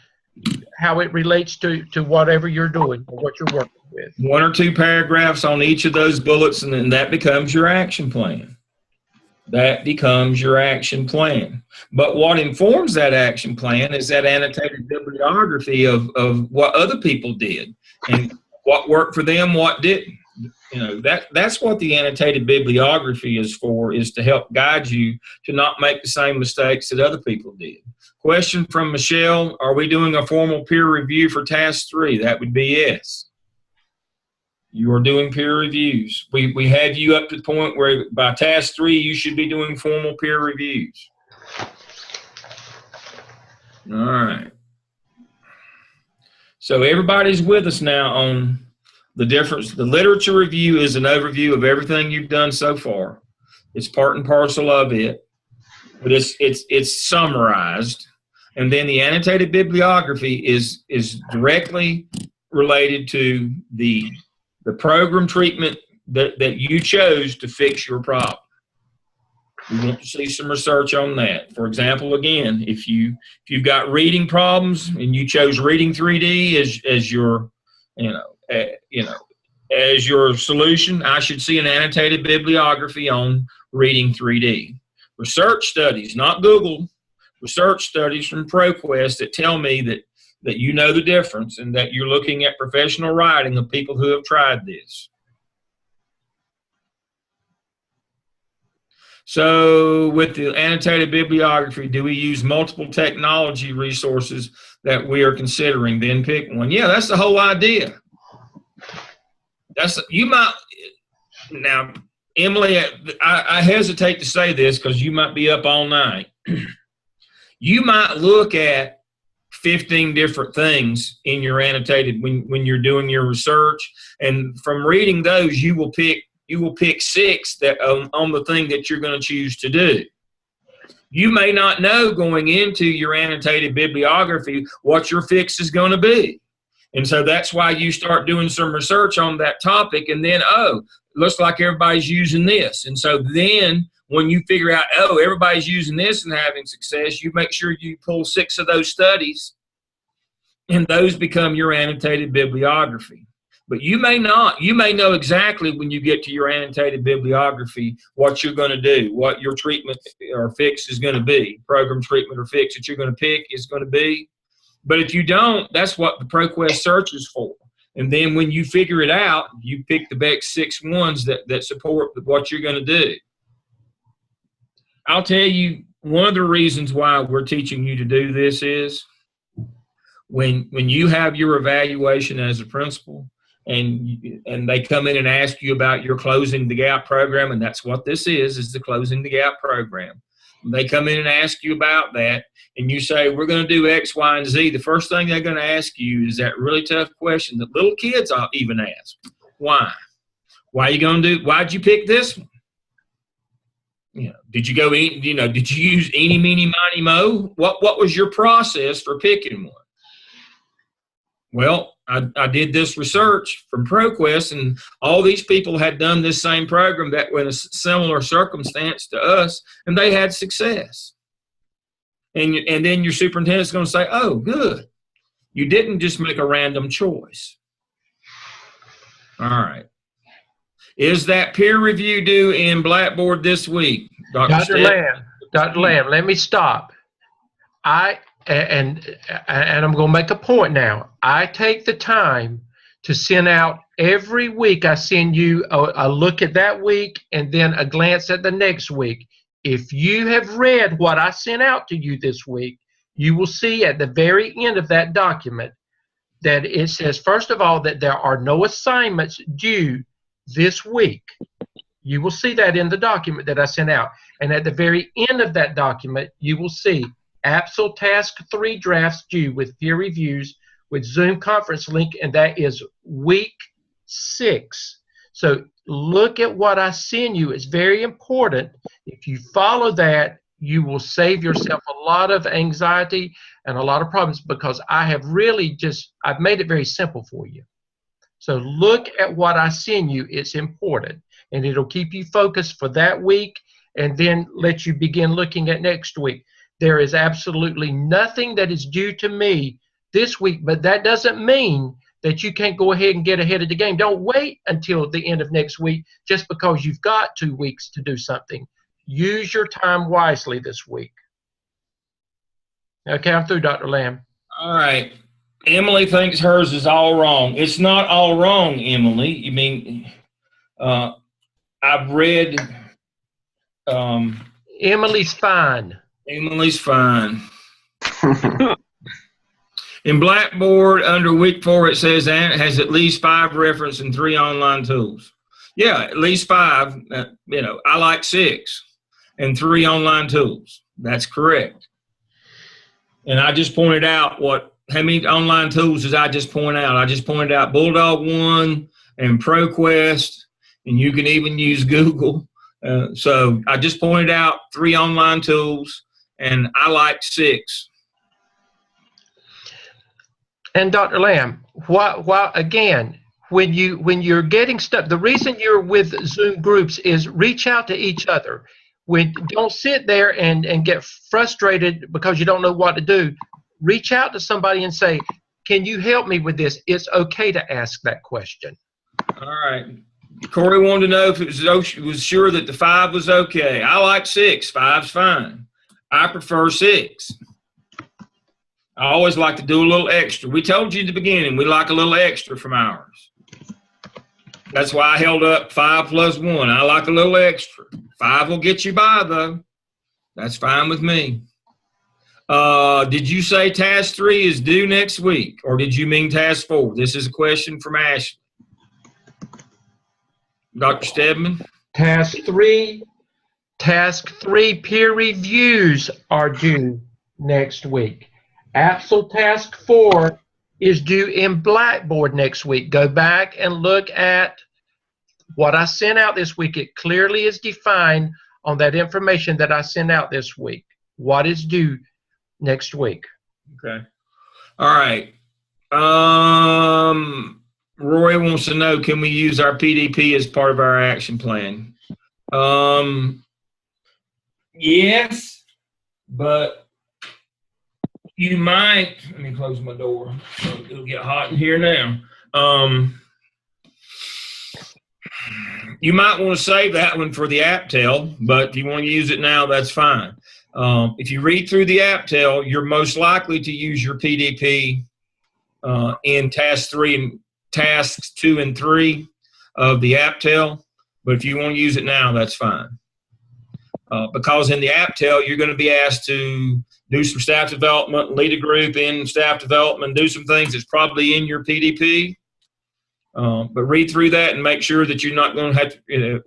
how it relates to whatever you're doing or what you're working with. 1 or 2 paragraphs on each of those bullets, and then that becomes your action plan. That becomes your action plan. But what informs that action plan is that annotated bibliography of what other people did and what worked for them, what didn't. You know, that's what the annotated bibliography is for, is to help guide you to not make the same mistakes that other people did. Question from Michelle, are we doing a formal peer review for task 3? That would be yes. You are doing peer reviews. We have you up to the point where by task 3, you should be doing formal peer reviews. All right. So everybody's with us now on the difference. The literature review is an overview of everything you've done so far. It's part and parcel of it, but it's summarized. And then the annotated bibliography is directly related to the program treatment that you chose to fix your problem. We want to see some research on that. For example, again, if you've got reading problems and you chose Reading 3D as your as your solution, I should see an annotated bibliography on Reading 3D. Research studies, not Google, research studies from ProQuest that tell me that you know the difference and that you're looking at professional writing of people who have tried this. So with the annotated bibliography, do we use multiple technology resources that we are considering? Then pick one. Yeah, that's the whole idea. Now, Emily, I hesitate to say this because you might be up all night. You might look at 15 different things in your annotated when you're doing your research, and from reading those, you will pick 6 that on the thing that you're going to choose to do. You may not know going into your annotated bibliography what your fix is going to be. And so that's why you start doing some research on that topic, and then, oh, looks like everybody's using this. And so then when you figure out, oh, everybody's using this and having success, you make sure you pull 6 of those studies, and those become your annotated bibliography. But you may not. You may know exactly when you get to your annotated bibliography what you're going to do, what your treatment or fix is going to be, program treatment or fix that you're going to pick is going to be. But if you don't, that's what the ProQuest search is for. And then when you figure it out, you pick the best 6 ones that support what you're going to do. I'll tell you, one of the reasons why we're teaching you to do this is when you have your evaluation as a principal, and they come in and ask you about your Closing the Gap program, and that's what this is the Closing the Gap program. They come in and ask you about that, and you say, we're going to do X, Y, and Z. The first thing they're going to ask you is that really tough question that little kids even ask. Why? Why are you going to do? Why'd you pick this one? Did you go eat? Did you use eeny, meeny, miny, mo? What was your process for picking one? Well, I did this research from ProQuest, and all these people had done this same program that were in a similar circumstance to us, and they had success. And then your superintendent's going to say, oh, good. You didn't just make a random choice. All right. Is that peer review due in Blackboard this week? Dr. Lamb, let me stop. And I'm going to make a point now. I take the time to send out every week. I send you a look at that week and then a glance at the next week. If you have read what I sent out to you this week, you will see at the very end of that document that it says, first of all, that there are no assignments due this week. You will see that in the document that I sent out. And at the very end of that document, you will see Absol Task 3 drafts due with peer reviews with Zoom conference link, and that is week 6. So look at what I send you. It's very important. If you follow that, you will save yourself a lot of anxiety and a lot of problems, because I have really I've made it very simple for you. So look at what I send you. It's important, and it'll keep you focused for that week, and then let you begin looking at next week. There is absolutely nothing that is due to me this week, but that doesn't mean that you can't go ahead and get ahead of the game. Don't wait until the end of next week just because you've got 2 weeks to do something. Use your time wisely this week. Okay, I'm through, Dr. Lamb. All right. Emily thinks hers is all wrong. It's not all wrong, Emily. You mean, I've read. Emily's fine. Emily's fine. In Blackboard, under week 4, it says it has at least 5 reference and 3 online tools. Yeah, at least 5. I like 6 and 3 online tools. That's correct. And I just pointed out how many online tools did I just point out? I just pointed out Bulldog One and ProQuest, and you can even use Google. So I just pointed out 3 online tools, and I like 6. And Dr. Lamb, again, when you're getting stuck, the reason you're with Zoom groups is reach out to each other. Don't sit there and get frustrated because you don't know what to do. Reach out to somebody and say, can you help me with this? It's okay to ask that question. All right. Corey wanted to know if it was sure that the 5 was okay. I like 6. 5's fine. I prefer 6. I always like to do a little extra. We told you at the beginning we like a little extra from ours. That's why I held up 5 plus 1. I like a little extra. 5 will get you by, though. That's fine with me. Did you say task 3 is due next week, or did you mean task 4? This is a question from Ashley. Dr. Stedman? Task 3 peer reviews are due next week. Absol task 4 is due in Blackboard next week. Go back and look at what I sent out this week. It clearly is defined on that information that I sent out this week. What is due next week? Okay. All right. Roy wants to know, can we use our PDP as part of our action plan? Yes, but you might, let me close my door. It'll get hot in here now. You might want to save that one for the AppTel, but if you want to use it now, that's fine. If you read through the AppTel, you're most likely to use your PDP in tasks 2 and 3 of the AppTel, but if you want to use it now, that's fine. Because in the AppTel, you're going to be asked to do some staff development, lead a group in staff development, do some things that's probably in your PDP. But read through that and make sure that you're not going to have to,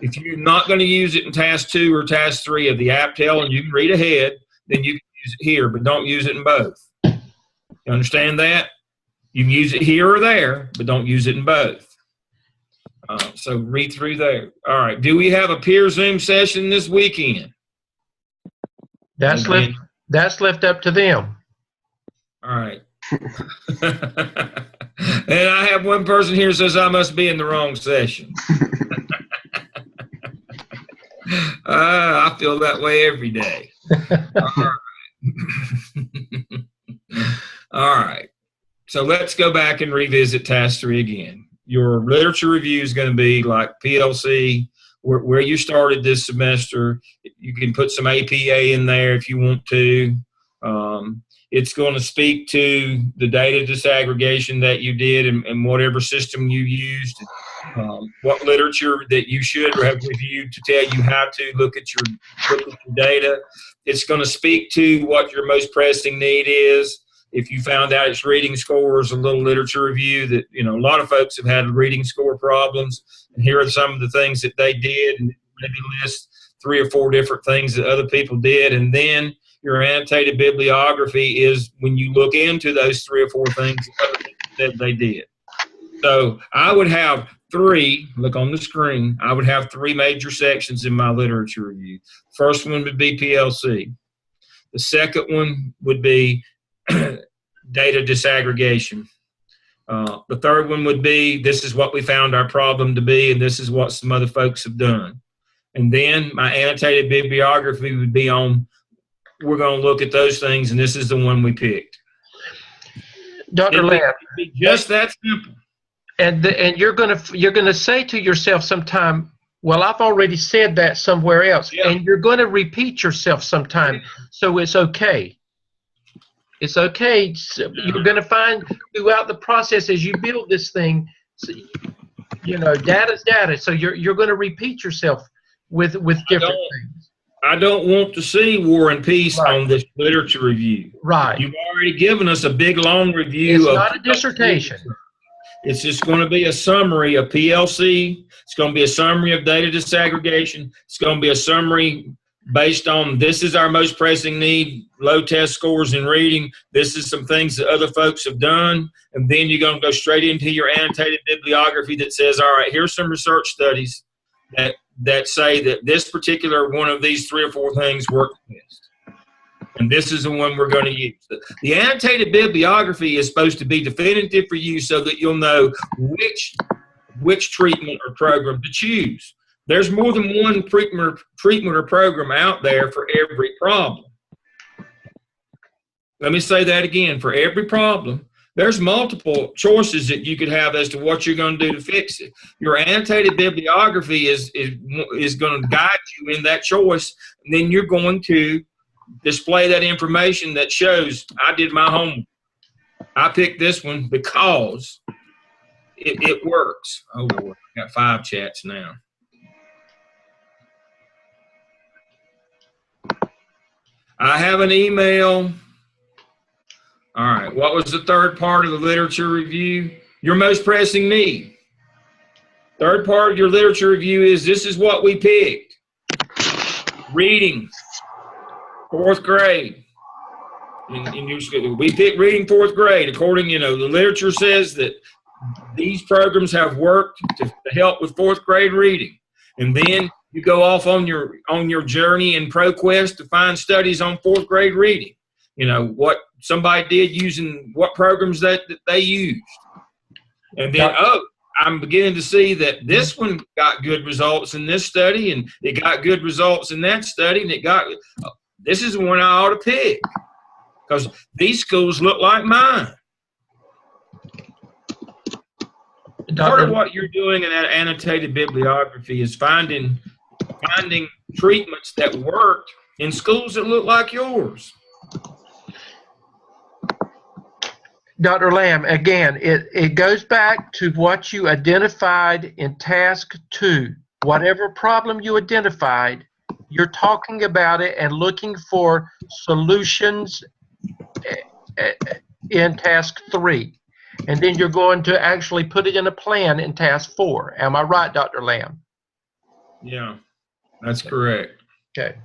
if you're not going to use it in task 2 or task 3 of the AppTel, and you can read ahead, then you can use it here, but don't use it in both. You understand that? You can use it here or there, but don't use it in both. So read through there. All right. Do we have a peer Zoom session this weekend? That's left up to them. All right. And I have one person here who says I must be in the wrong session. I feel that way every day. All right. All right. So let's go back and revisit task 3 again. Your literature review is going to be like PLC, where you started this semester. You can put some APA in there if you want to. It's going to speak to the data disaggregation that you did and whatever system you used, what literature that you should have reviewed to tell you how to look at your data. It's going to speak to what your most pressing need is. If you found out it's reading scores, a little literature review that, a lot of folks have had reading score problems, and here are some of the things that they did, and maybe list 3 or 4 different things that other people did. And then your annotated bibliography is when you look into those 3 or 4 things that they did. So I would have three, look on the screen, I would have three major sections in my literature review. First one would be PLC. The second one would be data disaggregation. The third one would be, this is what we found our problem to be, and this is what some other folks have done. And then my annotated bibliography would be on, we're going to look at those things, and this is the one we picked. Dr. Lamb, It'd be just that simple. and you're gonna say to yourself sometime, well, I've already said that somewhere else, Yeah. and you're going to repeat yourself sometime. So it's okay. It's okay. So you're going to find throughout the process as you build this thing, data's data. So you're going to repeat yourself with different things. I don't want to see War and Peace Right. on this literature review. Right. You've already given us a big, long review. It's of not a dissertation. It's just going to be a summary of PLC. It's going to be a summary of data disaggregation. It's going to be a summary based on, this is our most pressing need, low test scores in reading. This is some things that other folks have done. And then you're going to go straight into your annotated bibliography that says, all right, here's some research studies that say that this particular one of these three or four things works best. And this is the one we're going to use. The annotated bibliography is supposed to be definitive for you so that you'll know which treatment or program to choose. There's more than one treatment or program out there for every problem. Let me say that again. For every problem, there's multiple choices that you could have as to what you're going to do to fix it. Your annotated bibliography is going to guide you in that choice, and then you're going to display that information that shows I did my homework. I picked this one because it works. Oh, Lord, I got 5 chats now. I have an email. All right, what was the third part of the literature review? Your most pressing need. Third part of your literature review is, this is what we picked. Reading. 4th grade. In your school, we picked reading 4th grade. According, the literature says that these programs have worked to help with 4th grade reading. And then you go off on your journey in ProQuest to find studies on 4th grade reading. What somebody did using what programs that they used. And then, I'm beginning to see that this one got good results in this study, and it got good results in that study, and this is the one I ought to pick because these schools look like mine. Part of what you're doing in that annotated bibliography is finding treatments that worked in schools that look like yours. Dr. Lamb, again, it goes back to what you identified in task 2. Whatever problem you identified, you're talking about it and looking for solutions in task 3. And then you're going to actually put it in a plan in task 4. Am I right, Dr. Lamb? Yeah, that's correct. Okay.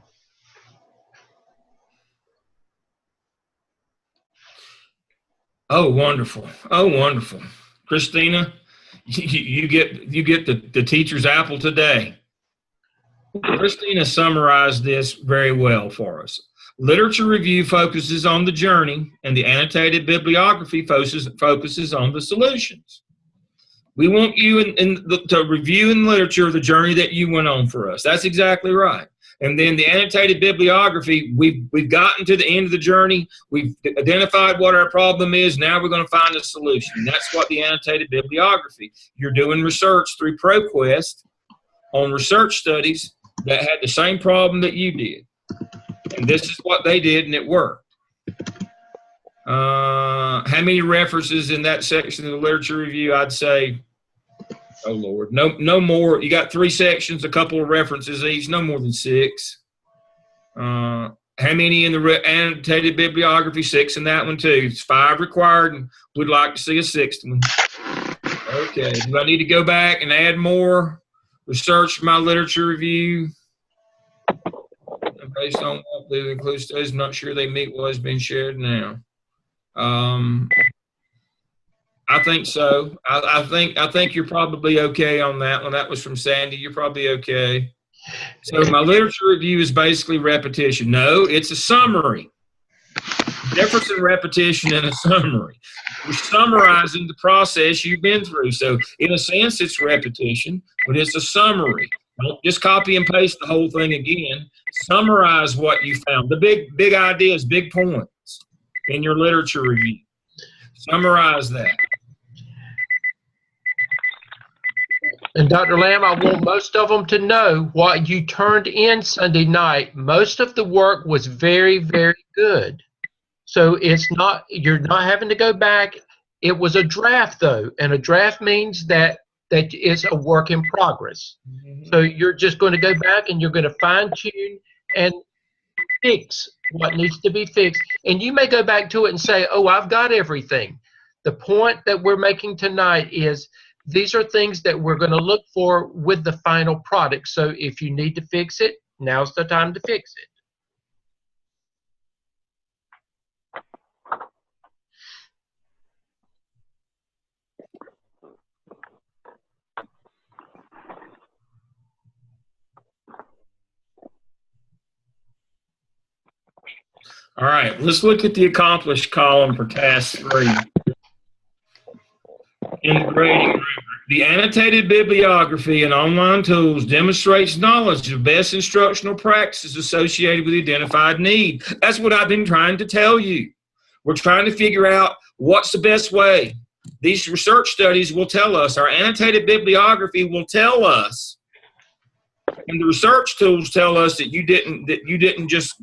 Oh, wonderful. Oh, wonderful. Christina, you get the teacher's apple today. Christina summarized this very well for us. Literature review focuses on the journey, and the annotated bibliography focuses on the solutions. We want you to review in literature the journey that you went on for us. That's exactly right. And then the annotated bibliography, we've gotten to the end of the journey. We've identified what our problem is. Now we're going to find a solution. And that's what the annotated bibliography. You're doing research through ProQuest on research studies that had the same problem that you did. And this is what they did, and it worked. How many references in that section of the literature review? I'd say, oh, Lord, no more. You got 3 sections, a couple of references each, no more than 6. How many in the annotated bibliography? 6 in that one, too. It's 5 required, and we'd like to see a 6th one. Okay, do I need to go back and add more? Research my literature review. Based on what they include studies, I'm not sure they meet what has been shared now. I think so. I think you're probably okay on that one. That was from Sandy. You're probably okay. So my literature review is basically repetition. No, it's a summary. Difference in repetition and a summary. You're summarizing the process you've been through. So in a sense, it's repetition, but it's a summary. Don't just copy and paste the whole thing again. Summarize what you found. The big ideas, big points in your literature review. Summarize that. And Dr. Lamb, I want most of them to know what you turned in Sunday night. Most of the work was very, very good. So it's not, you're not having to go back. It was a draft though, and a draft means that it's a work in progress. So you're just going to go back and you're going to fine tune and fix what needs to be fixed. And you may go back to it and say, oh, I've got everything. The point that we're making tonight is these are things that we're going to look for with the final product. So if you need to fix it, now's the time to fix it. All right, let's look at the accomplished column for task 3. In the grading rubric, the annotated bibliography and online tools demonstrates knowledge of best instructional practices associated with identified need. That's what I've been trying to tell you. We're trying to figure out what's the best way. These research studies will tell us, our annotated bibliography will tell us, and the research tools tell us that you didn't just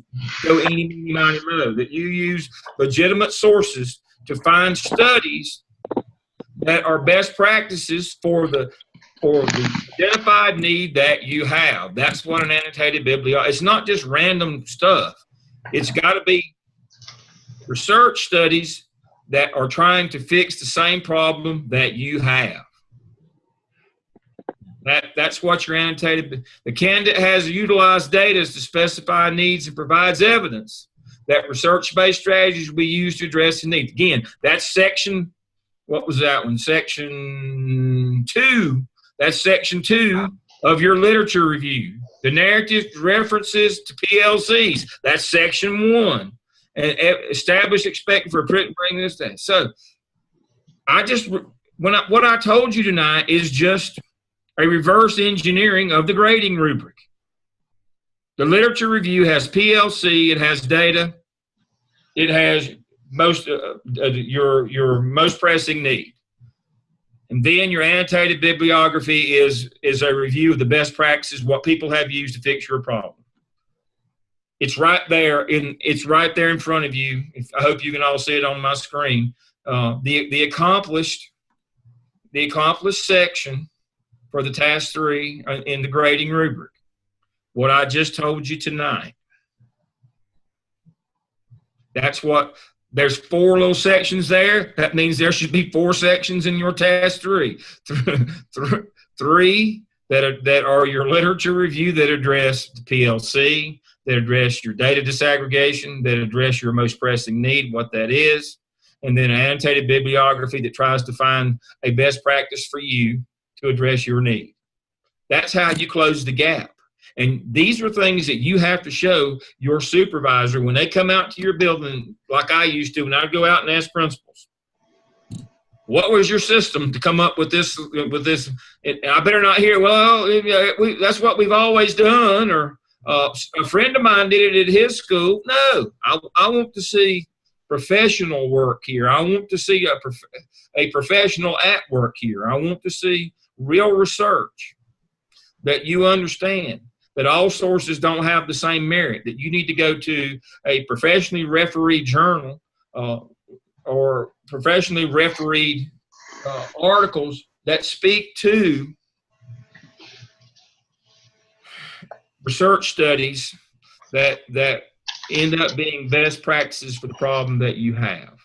go any, miny, mo, that you use legitimate sources to find studies that are best practices for the identified need that you have. That's what an annotated bibliography. It's not just random stuff. It's got to be research studies that are trying to fix the same problem that you have. That's what your annotated. The candidate has utilized data to specify needs and provides evidence that research-based strategies will be used to address the needs. Again, that's section. What was that one? Section 2. That's section 2 of your literature review. The narrative references to PLCs. That's section 1. And establish expecting for bring this down. So, what I told you tonight is just a reverse engineering of the grading rubric. The literature review has PLC, it has data, it has your most pressing need. And then your annotated bibliography is a review of the best practices, what people have used to fix your problem. It's right there in front of you. I hope you can all see it on my screen. The accomplished section for the task 3 in the grading rubric. What I just told you tonight. That's what, there's 4 little sections there. That means there should be 4 sections in your task 3. 3 that are your literature review that address the PLC, that address your data disaggregation, that address your most pressing need, what that is, and then an annotated bibliography that tries to find a best practice for you to address your need. That's how you close the gap. And these are things that you have to show your supervisor when they come out to your building, like I used to when I'd go out and ask principals. What was your system to come up with this? And I better not hear, well, that's what we've always done, or a friend of mine did it at his school. No, I want to see professional work here. I want to see a professional at work here. I want to see real research that you understand that all sources don't have the same merit, that you need to go to a professionally refereed journal or professionally refereed articles that speak to research studies that end up being best practices for the problem that you have.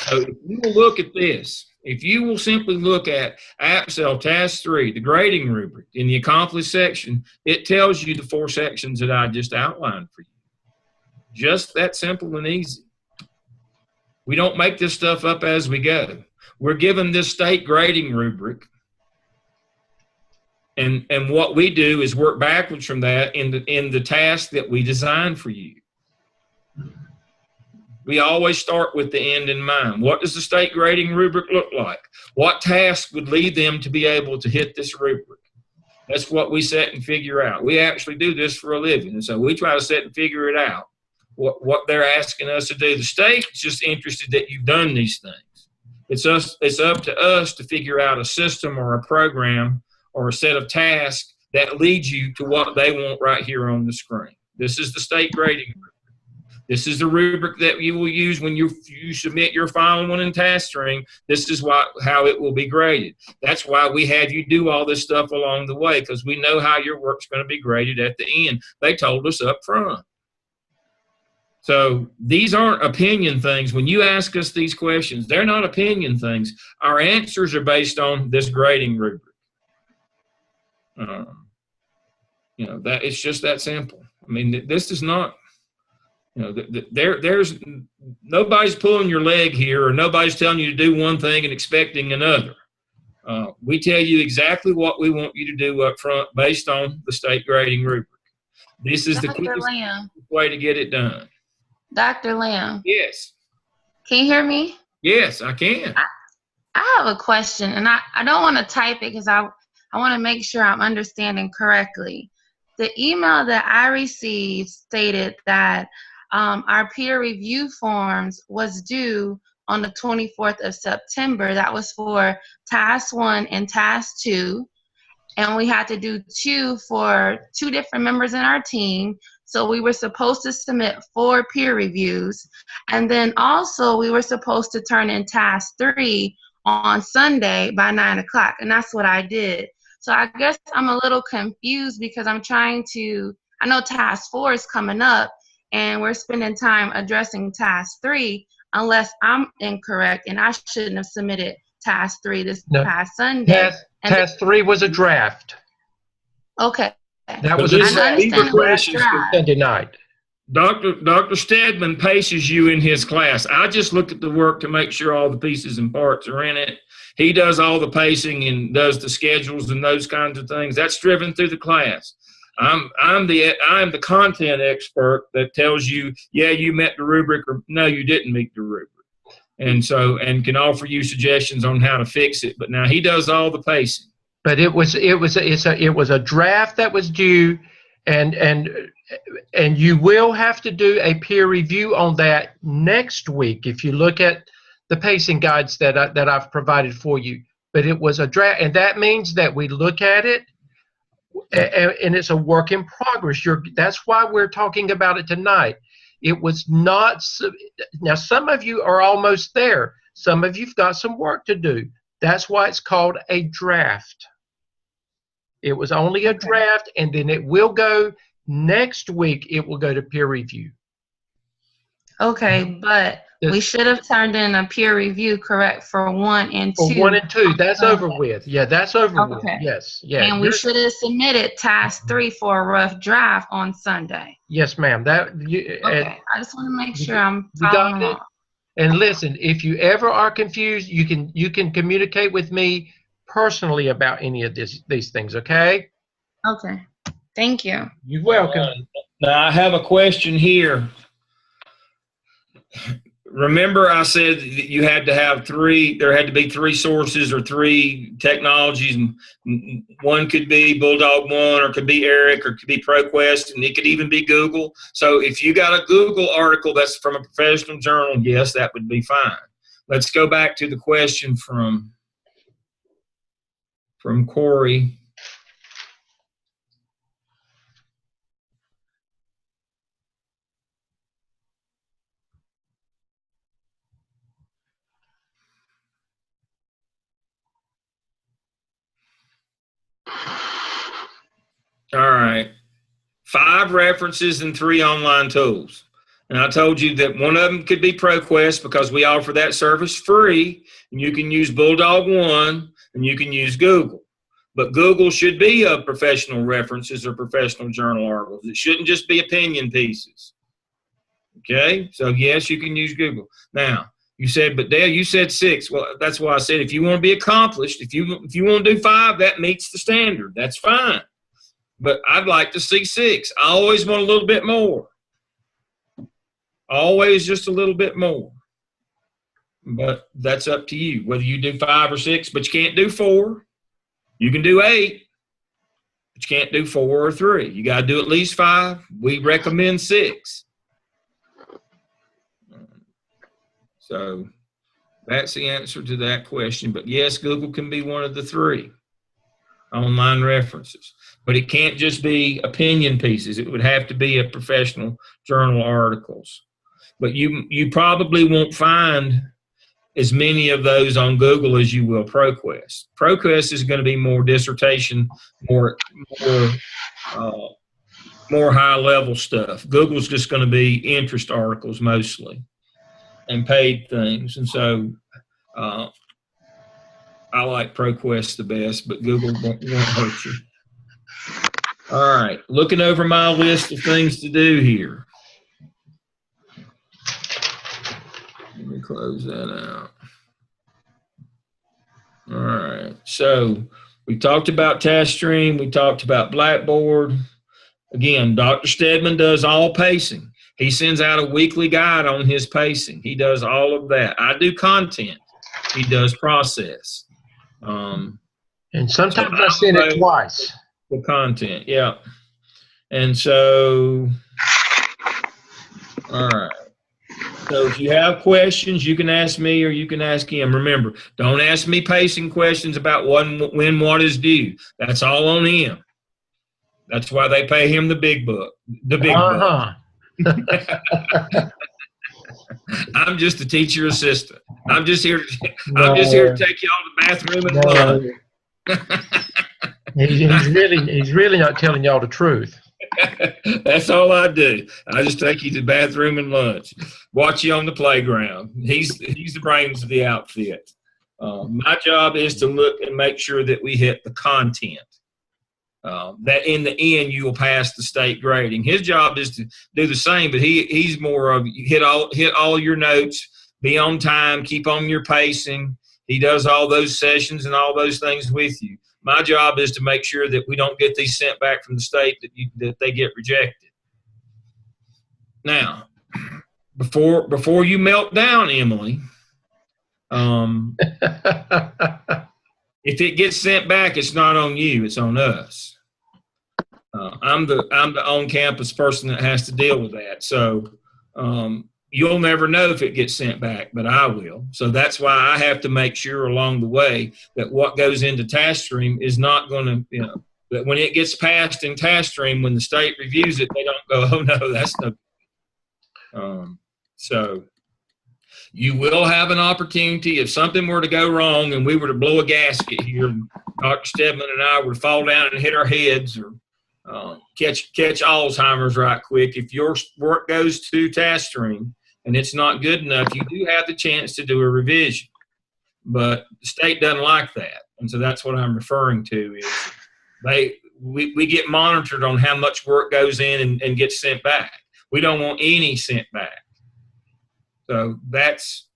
So if you will look at this, if you will simply look at AppSell Task 3, the grading rubric, in the accomplished section, it tells you the 4 sections that I just outlined for you. Just that simple and easy. We don't make this stuff up as we go. we're given this state grading rubric. And what we do is work backwards from that in the task that we design for you. We always start with the end in mind. What does the state grading rubric look like? What tasks would lead them to be able to hit this rubric? That's what we set and figure out. We actually do this for a living, and so we try to set and figure it out, what they're asking us to do. The state's just interested that you've done these things. It's up to us to figure out a system or a program or a set of tasks that leads you to what they want right here on the screen. This is the state grading rubric. This is the rubric that you will use when you submit your final one in task string. This is how it will be graded. That's why we have you do all this stuff along the way, because we know how your work's going to be graded at the end. They told us up front. So these aren't opinion things. When you ask us these questions, they're not opinion things. Our answers are based on this grading rubric. That it's just that simple. I mean, this is not, there's nobody's pulling your leg here, or nobody's telling you to do one thing and expecting another. We tell you exactly what we want you to do up front based on the state grading rubric. This is the quickest way to get it done. Dr. Lamb. Yes. Can you hear me? Yes, I can. I have a question, and I don't want to type it because I want to make sure I'm understanding correctly. The email that I received stated that our peer review forms was due on the 24th of September. That was for task 1 and task 2. And we had to do 2 for 2 different members in our team. So we were supposed to submit 4 peer reviews. And then also we were supposed to turn in task 3 on Sunday by 9 o'clock. And that's what I did. So I guess I'm a little confused because I'm trying to, I know task 4 is coming up and we're spending time addressing task 3 unless I'm incorrect and I shouldn't have submitted task 3 this past Sunday. Task 3 was a draft. Okay. That was Sunday night. Dr. Stedman paces you in his class. I just look at the work to make sure all the pieces and parts are in it. He does all the pacing and does the schedules and those kinds of things. That's driven through the class. I'm the content expert that tells you, yeah, you met the rubric, or no, you didn't meet the rubric. And can offer you suggestions on how to fix it. But now he does all the pacing. But it was a draft that was due, and you will have to do a peer review on that next week if you look at the pacing guides that I've provided for you. But it was a draft, and that means that we look at it, and it's a work in progress. That's why we're talking about it tonight. It was not. Now, some of you are almost there. Some of you've got some work to do. That's why it's called a draft. It was only a draft, and then it will go next week. It will go to peer review. Okay, but we should have turned in a peer review, correct, for 1 and 2. For 1 and 2, that's over with. Yeah, that's over with. Yes, yeah. And we should have submitted task 3 for a rough draft on Sunday. Yes, ma'am. I just want to make sure I'm following along. And listen, if you ever are confused, you can communicate with me personally about any of these things, okay? Okay. Thank you. You're welcome. Now, I have a question here. Remember I said that you had to have there had to be 3 sources or 3 technologies. One could be Bulldog One, or it could be Eric, or it could be ProQuest, and it could even be Google. So if you got a Google article that's from a professional journal, yes, that would be fine. Let's go back to the question from Corey. All right. 5 references and 3 online tools. And I told you that one of them could be ProQuest because we offer that service free, and you can use Bulldog One and you can use Google. But Google should be of professional references or professional journal articles. It shouldn't just be opinion pieces. Okay? So yes, you can use Google. Now, You said, but Dale, you said 6. Well, that's why I said if you want to be accomplished, if you want to do 5, that meets the standard. That's fine. But I'd like to see 6. I always want a little bit more. Always just a little bit more. But that's up to you, whether you do 5 or 6, but you can't do 4. You can do 8, but you can't do 4 or 3. You got to do at least 5. We recommend 6. So that's the answer to that question. But yes, Google can be one of the 3 online references. But it can't just be opinion pieces. It would have to be a professional journal articles. But you probably won't find as many of those on Google as you will ProQuest. ProQuest is going to be more dissertation, more high-level stuff. Google's just going to be interest articles mostly and paid things. And so I like ProQuest the best, but Google won't hurt you. All right, looking over my list of things to do here. Let me close that out. All right, so we talked about TaskStream. We talked about Blackboard. Again, Dr. Stedman does all pacing. He sends out a weekly guide on his pacing. He does all of that. I do content. He does process. And sometimes I send it twice. The content, yeah. And so, all right. So if you have questions, you can ask me or you can ask him. Remember, don't ask me pacing questions about when what is due. That's all on him. That's why they pay him the big buck. The big buck. I'm just a teacher assistant. I'm just here to take y'all to the bathroom and lunch. He's really not telling y'all the truth. That's all I do. I just take you to the bathroom and lunch. Watch you on the playground. He's the brains of the outfit. My job is to look and make sure that we hit the content. That in the end you will pass the state grading. His job is to do the same, but he's more of hit all your notes, be on time, keep on your pacing. He does all those sessions and all those things with you. My job is to make sure that we don't get these sent back from the state that they get rejected. Now, before you melt down, Emily, if it gets sent back, it's not on you, it's on us. I'm the on-campus person that has to deal with that. So you'll never know if it gets sent back, but I will. So that's why I have to make sure along the way that what goes into TaskStream is not going to, that when it gets passed in TaskStream, when the state reviews it, they don't go, oh no, that's no. So you will have an opportunity if something were to go wrong and we were to blow a gasket here, and Dr. Stedman and I were to fall down and hit our heads or catch Alzheimer's right quick. If your work goes to TaskStream and it's not good enough, you do have the chance to do a revision. But the state doesn't like that. And so that's what I'm referring to is we get monitored on how much work goes in and gets sent back. We don't want any sent back. So that's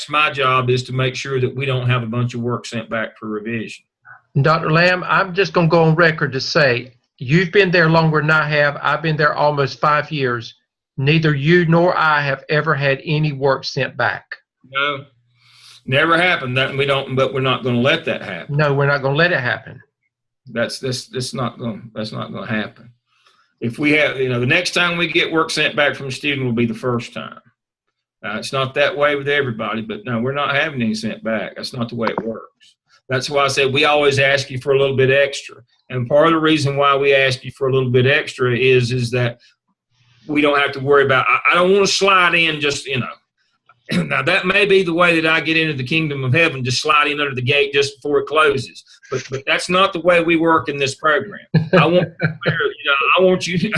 my job, is to make sure that we don't have a bunch of work sent back for revision. Dr. Lamb, I'm just going to go on record to say, you've been there longer than I have. I've been there almost 5 years. Neither you nor I have ever had any work sent back. No, never happened. But we're not going to let that happen. No, we're not going to let it happen. That's not going to happen. If we have, the next time we get work sent back from a student will be the first time. It's not that way with everybody, but no, we're not having any sent back. That's not the way it works. That's why I said we always ask you for a little bit extra. And part of the reason why we ask you for a little bit extra is that we don't have to worry about, I don't want to slide in just, now that may be the way that I get into the kingdom of heaven, just slide in under the gate just before it closes. But that's not the way we work in this program. I don't want you to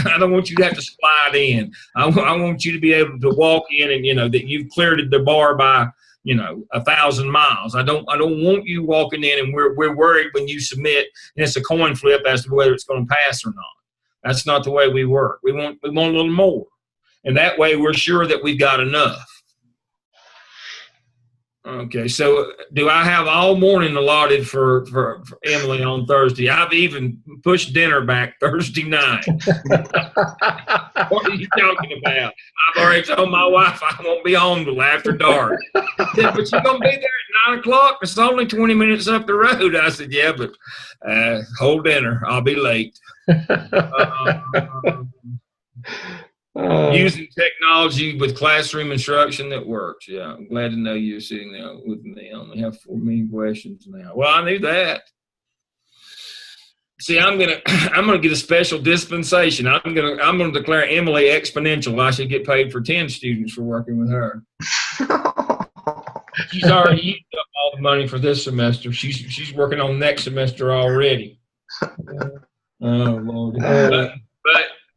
have to slide in. I want you to be able to walk in and, that you've cleared the bar by, 1,000 miles. I don't want you walking in and we're worried when you submit and it's a coin flip as to whether it's going to pass or not. That's not the way we work. We want a little more. And that way we're sure that we've got enough. Okay, so do I have all morning allotted for Emily on Thursday? I've even pushed dinner back Thursday night. What are you talking about? I've already told my wife I won't be home till after dark. She said, but you're going to be there at 9 o'clock? It's only 20 minutes up the road. I said, yeah, but whole dinner. I'll be late. Using technology with classroom instruction that works. Yeah, I'm glad to know you're sitting there with me. I only have 4 million questions now. Well, I knew that. See, I'm gonna get a special dispensation. I'm gonna declare Emily exponential. I should get paid for 10 students for working with her. She's already used up all the money for this semester. She's working on next semester already. Oh Lord. But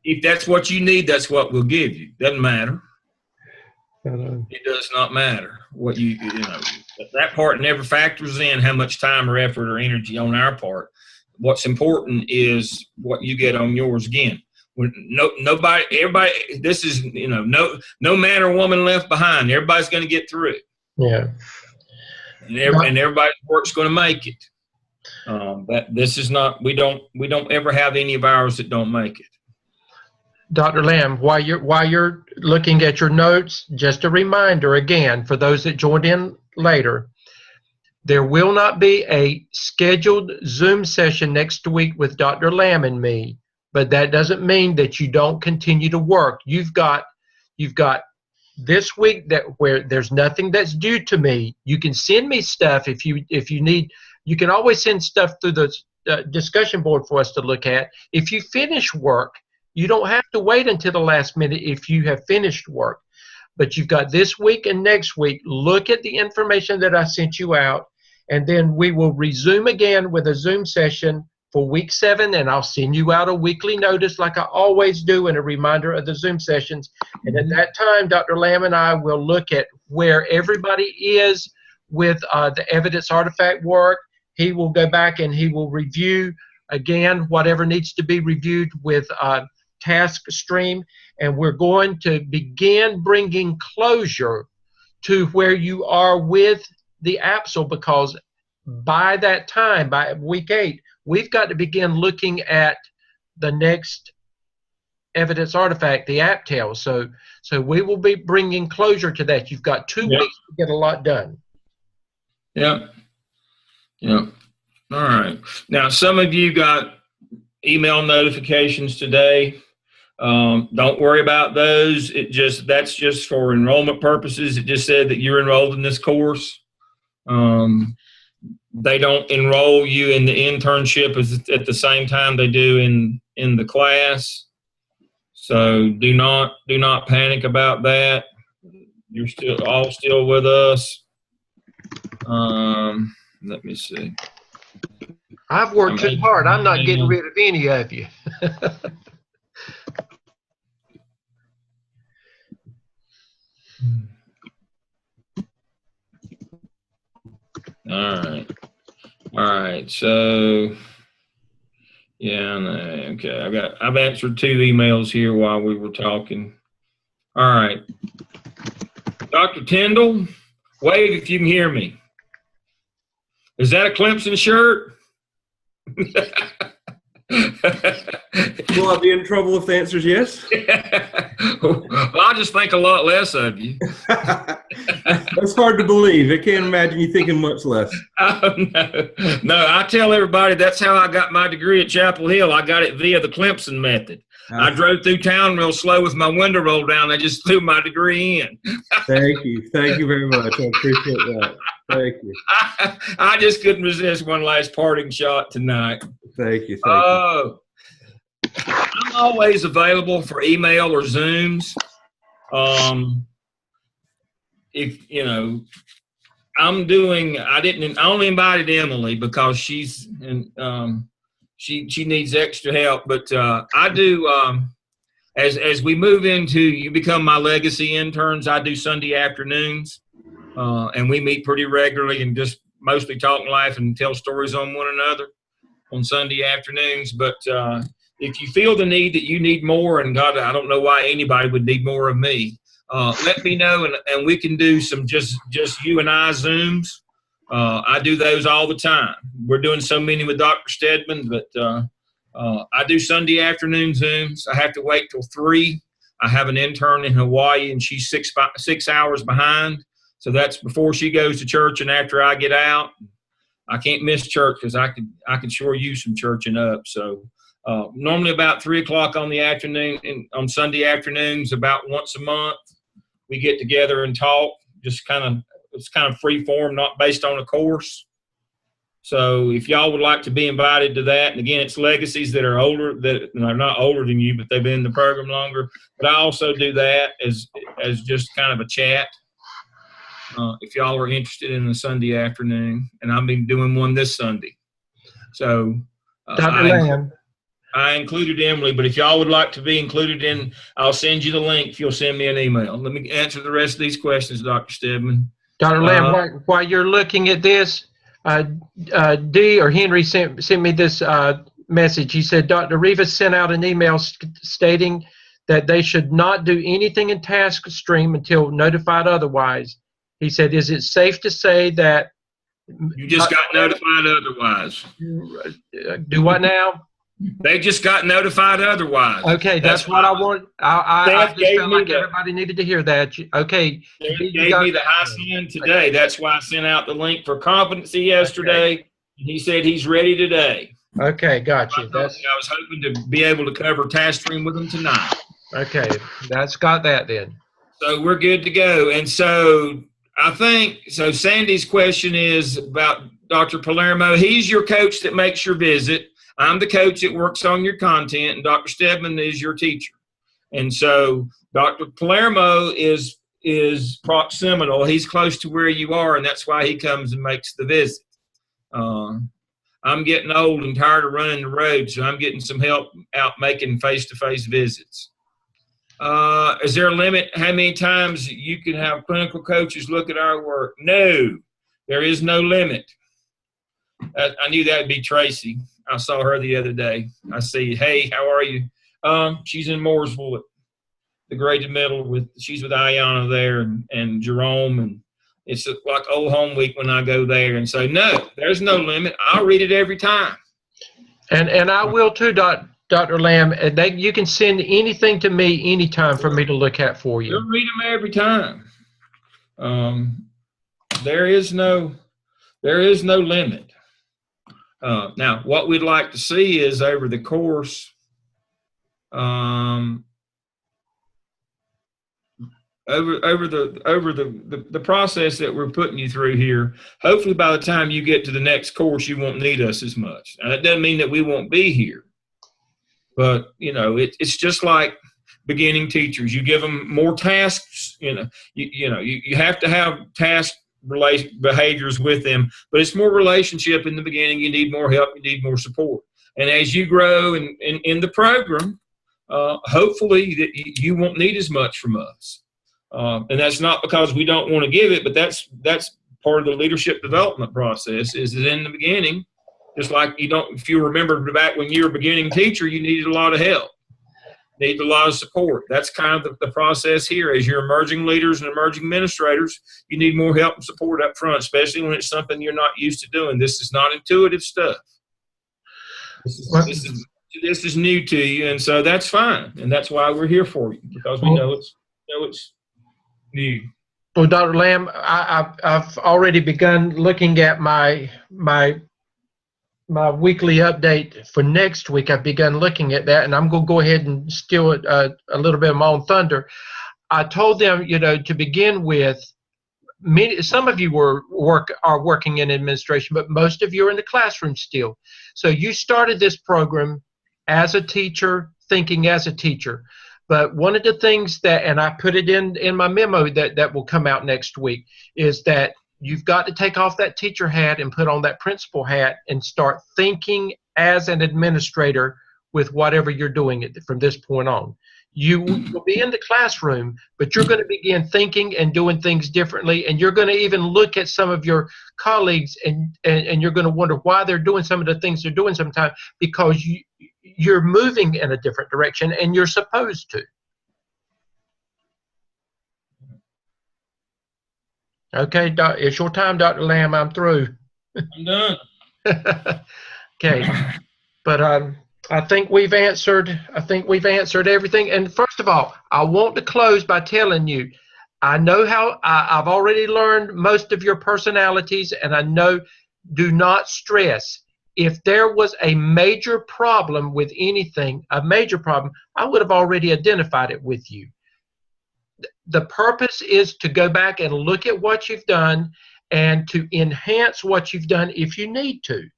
if that's what you need, that's what we'll give you. Doesn't matter. It does not matter what you know. That part never factors in how much time or effort or energy on our part. What's important is what you get on yours. Again, everybody. This is no man or woman left behind. Everybody's going to get through it. Yeah. And everybody's work's going to make it. But this is not. We don't ever have any of ours that don't make it. Dr. Lamb, while you're looking at your notes, just a reminder again for those that joined in later, there will not be a scheduled Zoom session next week with Dr. Lamb and me, but that doesn't mean that you don't continue to work. You've got this week where there's nothing that's due to me. You can send me stuff if you need. You can always send stuff through the discussion board for us to look at. If you finish work, you don't have to wait until the last minute if you have finished work. But you've got this week and next week. Look at the information that I sent you out, and then we will resume again with a Zoom session for week 7, and I'll send you out a weekly notice like I always do and a reminder of the Zoom sessions. And at that time, Dr. Lamb and I will look at where everybody is with the evidence artifact work. He will go back and he will review again whatever needs to be reviewed with task stream, and we're going to begin bringing closure to where you are with the APSL, because by that time, by week 8, we've got to begin looking at the next evidence artifact, the APTEL. So we will be bringing closure to that. You've got 2 weeks to get a lot done. Yeah. All right. Now, some of you got email notifications today. Don't worry about those. That's just for enrollment purposes. It just said that you're enrolled in this course. They don't enroll you in the internship at the same time they do in the class. So do not panic about that. You're still with us. Let me see. I've worked too hard. I'm not getting rid of any of you. All right. So, yeah, okay. I've answered 2 emails here while we were talking. All right. Dr. Tyndall, wave if you can hear me. Is that a Clemson shirt? Will I be in trouble if the answer is yes? Well, I just think a lot less of you. That's hard to believe. I can't imagine you thinking much less. Oh, no, I tell everybody that's how I got my degree at Chapel Hill. I got it via the Clemson method. I drove through town real slow with my window rolled down. I just threw my degree in. Thank you. Thank you very much. I appreciate that. Thank you. I just couldn't resist one last parting shot tonight. Thank you. Thank you. I'm always available for email or Zooms. If you know, I only invited Emily because she's she needs extra help. But I do as we move into you become my legacy interns. I do Sunday afternoons, and we meet pretty regularly and just mostly talk and laugh and tell stories on one another on Sunday afternoons. But if you feel the need that you need more, and God, I don't know why anybody would need more of me. let me know, and we can do some just you and I Zooms. I do those all the time. We're doing so many with Dr. Stedman, but I do Sunday afternoon Zooms. I have to wait till 3. I have an intern in Hawaii, and she's 6 hours behind. So that's before she goes to church and after I get out. I can't miss church because I could sure use some churching up. So normally about 3 o'clock on the afternoon, and on Sunday afternoons, about once a month, we get together and talk. Just it's kind of free form, not based on a course. So if y'all would like to be invited to that, and again, it's legacies that are older, that are not older than you, but they've been in the program longer. But I also do that as just kind of a chat. If y'all are interested in the Sunday afternoon, and I've been doing one this Sunday. So Dr. Lamb. I included Emily, but if y'all would like to be included in, I'll send you the link if you'll send me an email. Let me answer the rest of these questions, Dr. Stedman. Dr. Lamb, while you're looking at this, D or Henry sent me this message. He said, Dr. Rivas sent out an email stating that they should not do anything in task stream until notified otherwise. He said, is it safe to say that you just got notified otherwise? Do what now? They just got notified otherwise. Okay, that's what I want. I just felt like everybody needed to hear that. Okay. They gave me the high sign today. Okay. That's why I sent out the link for competency yesterday. Okay. He said he's ready today. Okay, got you. I was hoping to be able to cover task stream with him tonight. Okay, that's got that then. So we're good to go. And so I think, so Sandy's question is about Dr. Palermo. He's your coach that makes your visit. I'm the coach that works on your content, and Dr. Stedman is your teacher. And so Dr. Palermo is proximal. He's close to where you are, and that's why he comes and makes the visit. I'm getting old and tired of running the road, so I'm getting some help out making face-to-face visits. Is there a limit how many times you can have clinical coaches look at our work? No, there is no limit. I knew that would be Tracy. I saw her the other day. I see, hey, how are you? She's in Mooresville at the graded middle she's with Ayana there and Jerome, and it's like old home week when I go there. And so, no, there's no limit. I'll read it every time. And I will too, Dr. Lamb. You can send anything to me anytime for me to look at for you. You'll read them every time. There is no limit. Now, what we'd like to see is over the course, over the process that we're putting you through here. Hopefully, by the time you get to the next course, you won't need us as much. Now, that doesn't mean that we won't be here, but it's just like beginning teachers. You give them more tasks. You have to have task behaviors with them, but it's more relationship in the beginning. You need more help, you need more support, and as you grow in the program, hopefully that you won't need as much from us, and that's not because we don't want to give it, but that's part of the leadership development process. Is that in the beginning, just like if you remember back when you were a beginning teacher, you needed a lot of help, need a lot of support. That's kind of the process here. As you're emerging leaders and emerging administrators, you need more help and support up front, especially when it's something you're not used to doing. This is not intuitive stuff. This is new to you, and so that's fine. And that's why we're here for you, because we know it's new. Well, Dr. Lamb, I've already begun looking at my weekly update for next week. I've begun looking at that, and I'm going to go ahead and steal it a little bit of my own thunder. I told them, to begin with, some of you are working in administration, but most of you are in the classroom still. So you started this program as a teacher, thinking as a teacher. But one of the things that, and I put it in my memo that will come out next week, is that you've got to take off that teacher hat and put on that principal hat and start thinking as an administrator with whatever you're doing from this point on. You will be in the classroom, but you're going to begin thinking and doing things differently, and you're going to even look at some of your colleagues and you're going to wonder why they're doing some of the things they're doing sometimes, because you're moving in a different direction and you're supposed to. Okay, it's your time, Dr. Lamb. I'm through. I'm done. Okay, but I think we've answered. I think we've answered everything. And first of all, I want to close by telling you, I know how I've already learned most of your personalities, and I know. Do not stress. If there was a major problem with anything, a major problem, I would have already identified it with you. The purpose is to go back and look at what you've done and to enhance what you've done if you need to.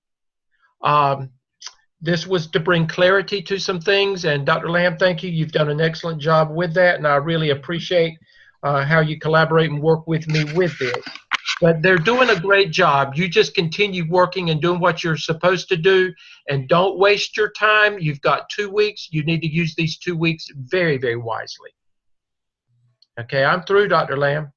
This was to bring clarity to some things, and Dr. Lamb, thank you. You've done an excellent job with that, and I really appreciate how you collaborate and work with me with this. But they're doing a great job. You just continue working and doing what you're supposed to do, and don't waste your time. You've got 2 weeks. You need to use these 2 weeks very, very wisely. Okay, I'm through, Dr. Lamb.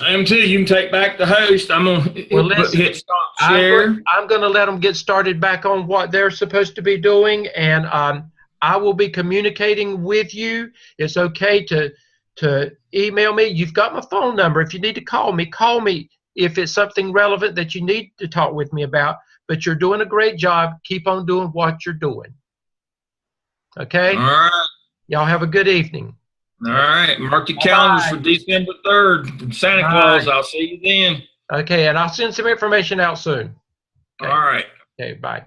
I am too. You can take back the host. I'm going to hit stop share. I'm going to let them get started back on what they're supposed to be doing, and I will be communicating with you. It's okay to email me. You've got my phone number. If you need to call me if it's something relevant that you need to talk with me about. But you're doing a great job. Keep on doing what you're doing. Okay? All right. Y'all have a good evening. All right. Mark your calendars for December 3rd. Santa Claus. I'll see you then. Okay, and I'll send some information out soon. Okay. All right. Okay, bye.